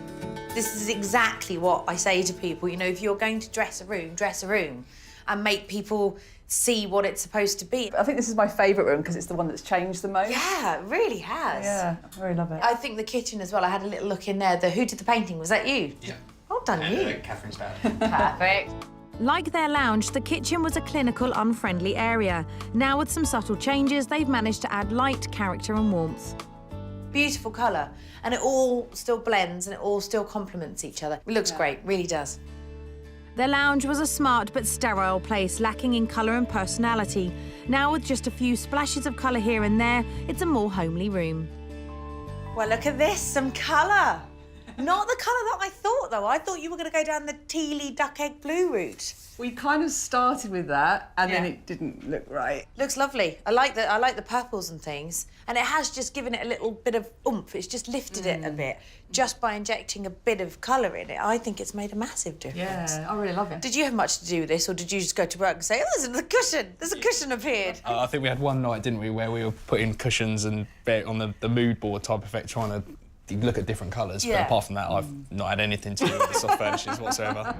This is exactly what I say to people, you know, if you're going to dress a room and make people see what it's supposed to be. I think this is my favourite room because it's the one that's changed the most. Yeah, it really has. Yeah, I really love it. I think the kitchen as well, I had a little look in there. Who did the painting? Was that you? Yeah. Well done, you. Catherine's dad. Perfect. Like their lounge, the kitchen was a clinical, unfriendly area. Now, with some subtle changes, they've managed to add light, character and warmth. Beautiful colour, and it all still blends and it all still complements each other. It looks great, really does. Their lounge was a smart but sterile place, lacking in colour and personality. Now, with just a few splashes of colour here and there, it's a more homely room. Well, look at this, some colour. Not the colour that I thought, though. I thought you were going to go down the tealy duck egg blue route. We kind of started with that, and then it didn't look right. Looks lovely. I like the purples and things, and it has just given it a little bit of oomph. It's just lifted it a bit just by injecting a bit of colour in it. I think it's made a massive difference. Yeah, I really love it. Did you have much to do with this, or did you just go to work and say, "Oh, there's a cushion. There's a cushion appeared"? I think we had one night, didn't we, where we were putting cushions and on the mood board type effect, trying to look at different colours. Yeah. But apart from that, I've not had anything to do with the soft furnishings whatsoever.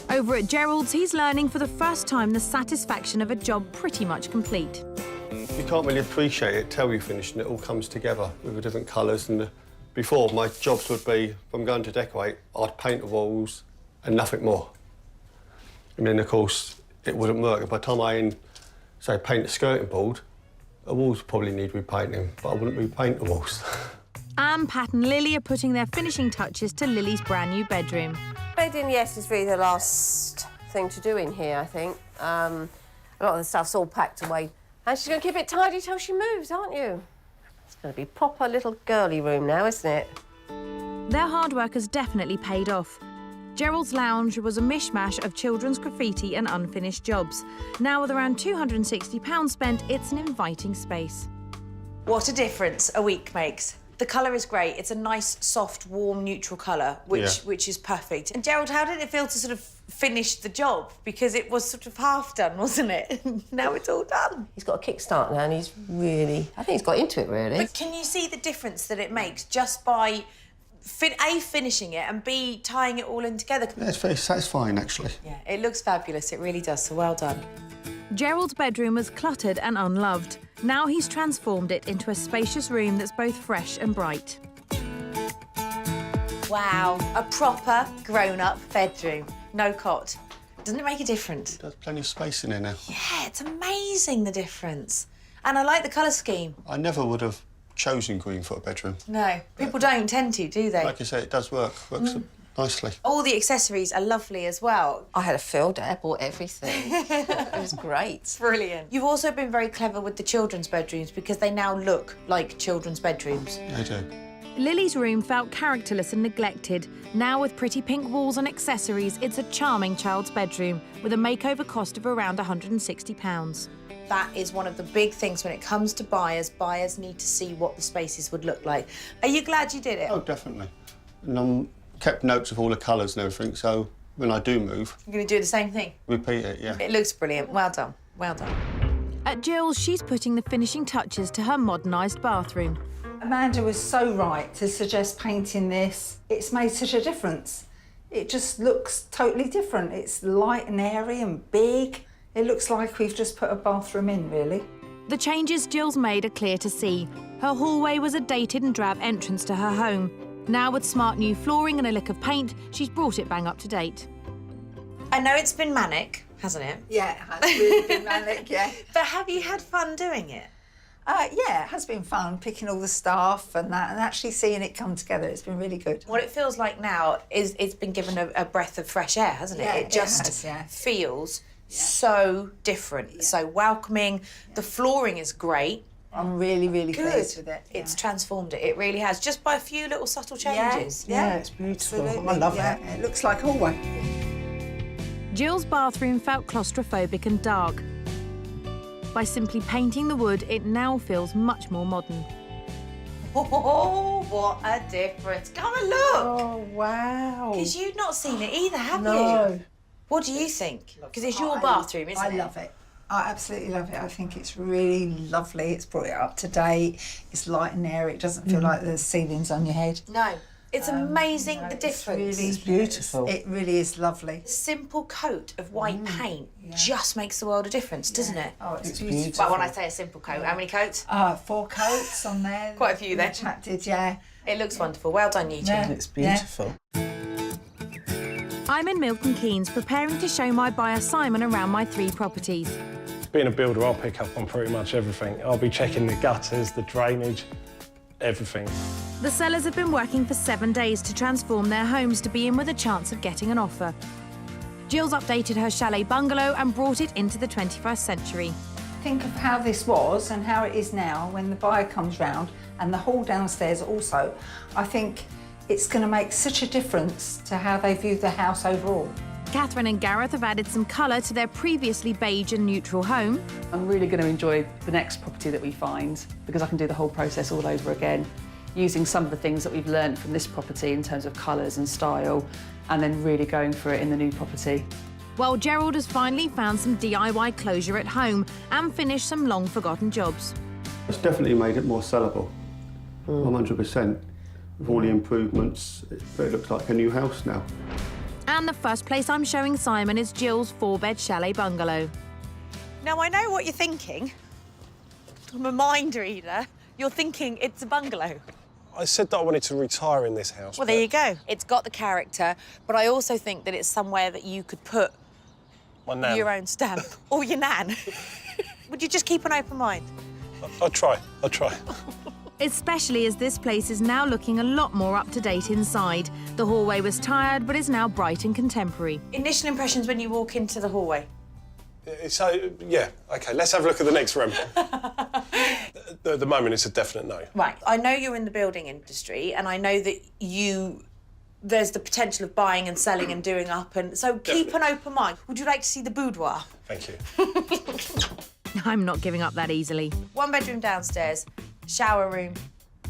Over at Gerald's, he's learning for the first time the satisfaction of a job pretty much complete. You can't really appreciate it till you finish and it all comes together with the different colours. And before, my jobs would be, if I'm going to decorate, I'd paint the walls and nothing more. And then, of course, it wouldn't work. By the time I, say, paint the skirting board, the walls probably need repainting, but I wouldn't repaint the walls. Anne, Pat and Lily are putting their finishing touches to Lily's brand new bedroom. Bedding, yes, is really the last thing to do in here, I think. A lot of the stuff's all packed away. And she's going to keep it tidy till she moves, aren't you? going to be proper little girly room now, isn't it? Their hard work has definitely paid off. Gerald's lounge was a mishmash of children's graffiti and unfinished jobs. Now with around £260 spent, it's an inviting space. What a difference a week makes. The colour is great. It's a nice, soft, warm, neutral colour, which is perfect. And Gerald, how did it feel to sort of finish the job? Because it was sort of half done, wasn't it? Now it's all done. He's got a kickstart now and he's really... I think he's got into it, really. But can you see the difference that it makes just by, A, finishing it and B, tying it all in together? Yeah, it's very satisfying, actually. Yeah, it looks fabulous. It really does, so well done. Gerald's bedroom was cluttered and unloved. Now he's transformed it into a spacious room that's both fresh and bright. Wow, a proper grown-up bedroom. No cot. Doesn't it make a difference? There's plenty of space in here now. Yeah, it's amazing, the difference. And I like the colour scheme. I never would have chosen green for a bedroom. No, people don't tend to, do they? Like I say, it does work. Works nicely. All the accessories are lovely as well. I had a field day, I bought everything. It was great. Brilliant. You've also been very clever with the children's bedrooms because they now look like children's bedrooms. They do. Lily's room felt characterless and neglected. Now with pretty pink walls and accessories, it's a charming child's bedroom with a makeover cost of around £160. That is one of the big things when it comes to buyers. Buyers need to see what the spaces would look like. Are you glad you did it? Oh, definitely. And kept notes of all the colours and everything, so when I do move... You're going to do the same thing? Repeat it, yeah. It looks brilliant. Well done. Well done. At Jill's, she's putting the finishing touches to her modernised bathroom. Amanda was so right to suggest painting this. It's made such a difference. It just looks totally different. It's light and airy and big. It looks like we've just put a bathroom in, really. The changes Jill's made are clear to see. Her hallway was a dated and drab entrance to her home. Now with smart new flooring and a lick of paint, she's brought it bang up to date. I know it's been manic, hasn't it? Yeah, it has really been manic, yeah. But have you had fun doing it? Yeah, it has been fun, picking all the staff and that, and actually seeing it come together. It's been really good. What it feels like now is it's been given a breath of fresh air, hasn't it? Yeah, it just feels so different, so welcoming. The flooring is great. I'm really, really pleased with it. It's transformed it. It really has, just by a few little subtle changes. Yeah, it's beautiful. I love it. It looks like a hallway. Jill's bathroom felt claustrophobic and dark. By simply painting the wood, it now feels much more modern. Oh, what a difference. Come and look. Oh, wow. Because you've not seen it either, have No. you? What do you think? Because it's your bathroom, isn't it? I love it. I absolutely love it. I think it's really lovely. It's brought it up to date. It's light and airy. It doesn't feel like the ceiling's on your head. No. It's amazing, the difference. It's beautiful. It really is lovely. Simple coat of white paint just makes the world of difference, doesn't it? Oh, it's beautiful. beautiful. But when I say a simple coat, how many coats? 4 coats on there. Quite a few there. Attracted, yeah. It looks wonderful. Well done, you two. Yeah. It's beautiful. I'm in Milton Keynes preparing to show my buyer Simon around my 3 properties. Being a builder, I'll pick up on pretty much everything. I'll be checking the gutters, the drainage, everything. The sellers have been working for 7 days to transform their homes to be in with a chance of getting an offer. Jill's updated her chalet bungalow and brought it into the 21st century. Think of how this was and how it is now when the buyer comes round, and the hall downstairs also. I think it's going to make such a difference to how they view the house overall. Catherine and Gareth have added some colour to their previously beige and neutral home. I'm really going to enjoy the next property that we find because I can do the whole process all over again, using some of the things that we've learned from this property in terms of colours and style, and then really going for it in the new property. While Gerald has finally found some DIY closure at home and finished some long-forgotten jobs. It's definitely made it more sellable, 100%. With all the improvements, it looks like a new house now. And the first place I'm showing Simon is Jill's 4-bed chalet bungalow. Now, I know what you're thinking. I'm a mind reader. You're thinking it's a bungalow. I said that I wanted to retire in this house. Well, there you go. It's got the character, but I also think that it's somewhere that you could put My nan. your own stamp. Or your nan. Would you just keep an open mind? I'll try. Especially as this place is now looking a lot more up-to-date inside. The hallway was tired, but is now bright and contemporary. Initial impressions when you walk into the hallway? So, yeah, OK, let's have a look at the next room. At the moment, it's a definite no. Right. I know you're in the building industry, and I know that there's the potential of buying and selling and doing up, and so keep an open mind. Would you like to see the boudoir? Thank you. I'm not giving up that easily. 1 bedroom downstairs, shower room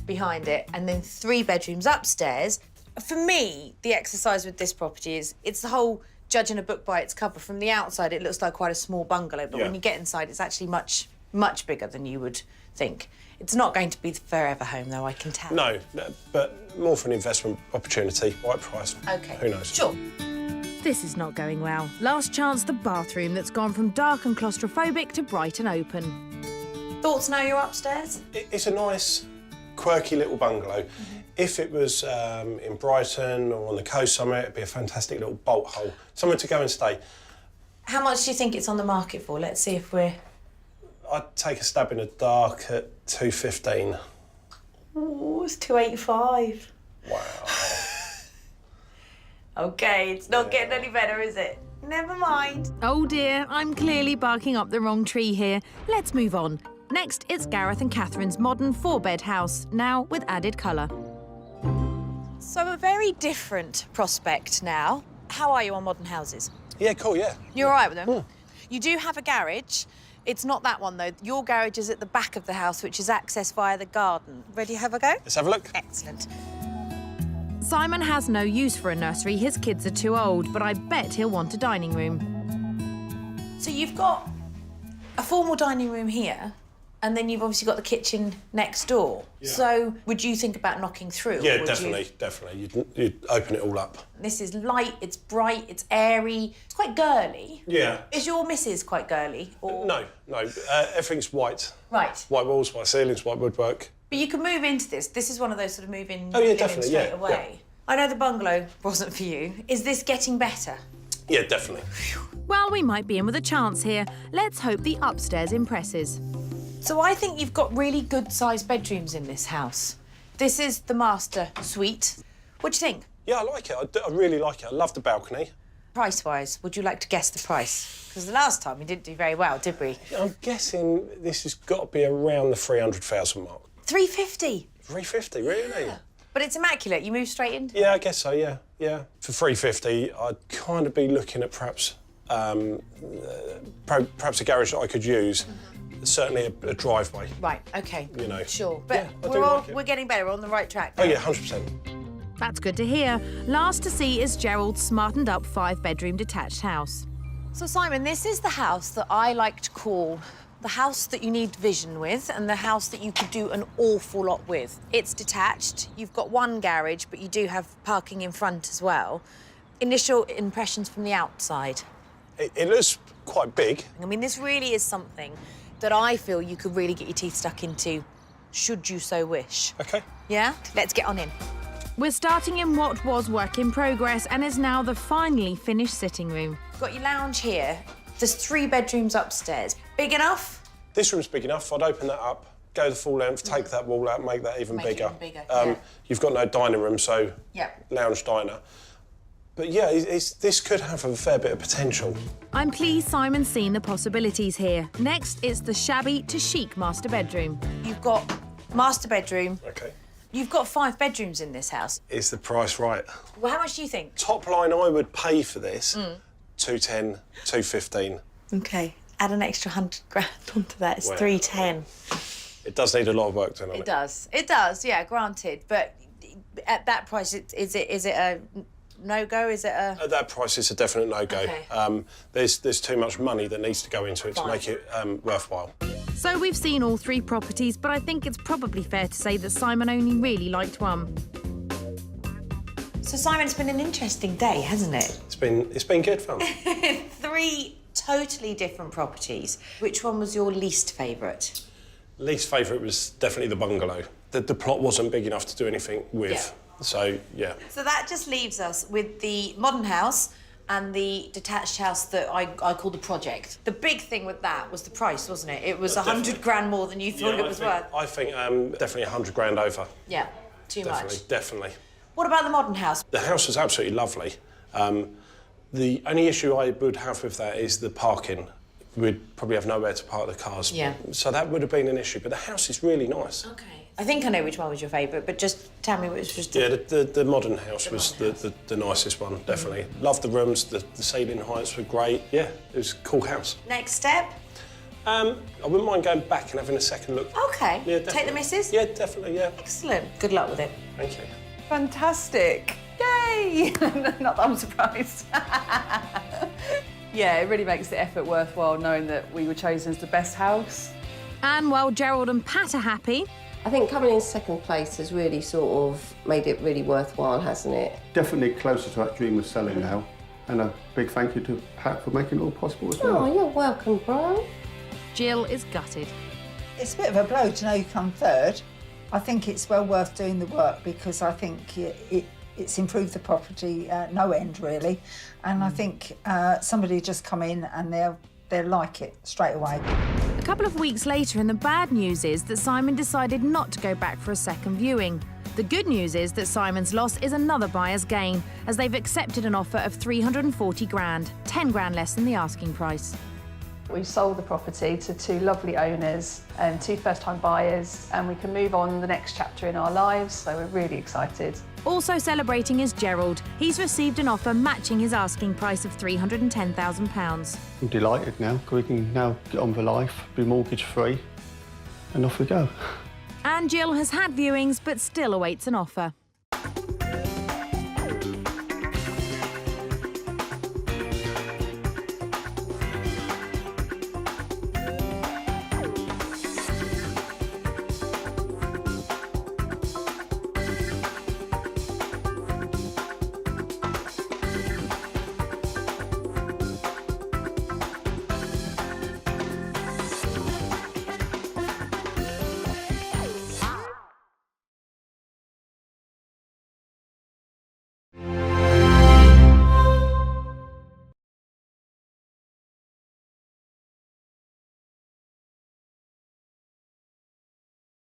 behind it, and then 3 bedrooms upstairs. For me, the exercise with this property is it's the whole judging a book by its cover. From the outside, it looks like quite a small bungalow, but when you get inside, it's actually much, much bigger than you would think. It's not going to be the forever home, though, I can tell. No, but more for an investment opportunity, right price. OK. Who knows? Sure. This is not going well. Last chance, the bathroom that's gone from dark and claustrophobic to bright and open. Thoughts now you're upstairs? It's a nice, quirky little bungalow. If it was in Brighton or on the coast somewhere, it'd be a fantastic little bolt hole. Somewhere to go and stay. How much do you think it's on the market for? Let's see if we're... I'd take a stab in the dark at 215. Oh, it's 285. Wow. OK, it's not getting any better, is it? Never mind. Oh dear, I'm clearly barking up the wrong tree here. Let's move on. Next, it's Gareth and Catherine's modern 4-bed house, now with added colour. So a very different prospect now. How are you on modern houses? Yeah, cool, yeah. You're all right with them? You do have a garage. It's not that one, though. Your garage is at the back of the house, which is accessed via the garden. Ready to have a go? Let's have a look. Excellent. Simon has no use for a nursery. His kids are too old, but I bet he'll want a dining room. So you've got a formal dining room here, and then you've obviously got the kitchen next door. Yeah. So would you think about knocking through? Yeah, definitely. You'd open it all up. This is light, it's bright, it's airy. It's quite girly. Yeah. Is your missus quite girly? Or... No. Everything's white. Right. White walls, white ceilings, white woodwork. But you can move into this. This is one of those sort of move-in definitely, straight away. Yeah. I know the bungalow wasn't for you. Is this getting better? Yeah, definitely. Well, we might be in with a chance here. Let's hope the upstairs impresses. So I think you've got really good-sized bedrooms in this house. This is the master suite. What do you think? Yeah, I like it. I really like it. I love the balcony. Price-wise, would you like to guess the price? Because the last time we didn't do very well, did we? I'm guessing this has got to be around the 300,000 mark. 350. 350, really? Yeah. But it's immaculate. You move straight into Yeah, I guess so, yeah. For 350, I'd kind of be looking at perhaps a garage that I could use. Certainly a driveway. Right, OK. You know. Sure. But yeah, we're getting better. We're on the right track now. Oh, yeah, 100%. That's good to hear. Last to see is Gerald's smartened up 5-bedroom detached house. So, Simon, this is the house that I like to call the house that you need vision with and the house that you could do an awful lot with. It's detached. You've got 1 garage, but you do have parking in front as well. Initial impressions from the outside? It looks quite big. I mean, this really is something that I feel you could really get your teeth stuck into, should you so wish. OK. Yeah? Let's get on in. We're starting in what was work in progress and is now the finally finished sitting room. Got your lounge here. There's 3 bedrooms upstairs. Big enough? This room's big enough. I'd open that up, go the full length, take that wall out, make that even bigger. Yeah. You've got no dining room, so lounge diner. But yeah, this could have a fair bit of potential. I'm pleased Simon's seen the possibilities here. Next, it's the shabby to chic master bedroom. You've got master bedroom. OK. You've got 5 bedrooms in this house. Is the price right? Well, how much do you think? Top line I would pay for this, 210, 215. OK. Add an extra 100 grand onto that. It's 310. It does need a lot of work done on it. It does. It does, yeah, granted. But at that price, is it a no-go? Is it a... At that price, it's a definite no-go. Okay. There's too much money that needs to go into it to make it worthwhile. So we've seen all 3 properties, but I think it's probably fair to say that Simon only really liked one. So, Simon, it's been an interesting day, hasn't it? It's been good fun. 3 totally different properties. Which one was your least favourite? Least favourite was definitely the bungalow. The plot wasn't big enough to do anything with. Yeah. So, yeah. So that just leaves us with the modern house and the detached house that I call the project. The big thing with that was the price, wasn't it? It was 100 grand more than you thought it was worth. I think definitely 100 grand over. Yeah, too much. Definitely. What about the modern house? The house is absolutely lovely. The only issue I would have with that is the parking. we'd probably have nowhere to park the cars. Yeah. So that would have been an issue. But the house is really nice. Okay. I think I know which one was your favourite, but just tell me which was Yeah, the modern house was the nicest one, definitely. Loved the rooms, the ceiling heights were great. Yeah, it was a cool house. Next step? I wouldn't mind going back and having a second look. Okay. Yeah, Take the missus? Yeah, definitely, yeah. Excellent. Good luck with it. Thank you. Fantastic. Yay! Not that I'm surprised. Yeah, it really makes the effort worthwhile knowing that we were chosen as the best house. And while Gerald and Pat are happy, I think coming in second place has really sort of made it really worthwhile, hasn't it? Definitely closer to that dream of selling now. And a big thank you to Pat for making it all possible as well. Oh, you're welcome, bro. Jill is gutted. It's a bit of a blow to know you come third. I think it's well worth doing the work because I think it's improved the property no end, really. And I think somebody just come in and they'll like it straight away. A couple of weeks later, and the bad news is that Simon decided not to go back for a second viewing. The good news is that Simon's loss is another buyer's gain, as they've accepted an offer of 340 grand, 10 grand less than the asking price. We've sold the property to 2 lovely owners and 2 first-time buyers, and we can move on to the next chapter in our lives, so we're really excited. Also celebrating is Gerald. He's received an offer matching his asking price of £310,000. I'm delighted now, because we can now get on with life, be mortgage-free, and off we go. And Jill has had viewings, but still awaits an offer.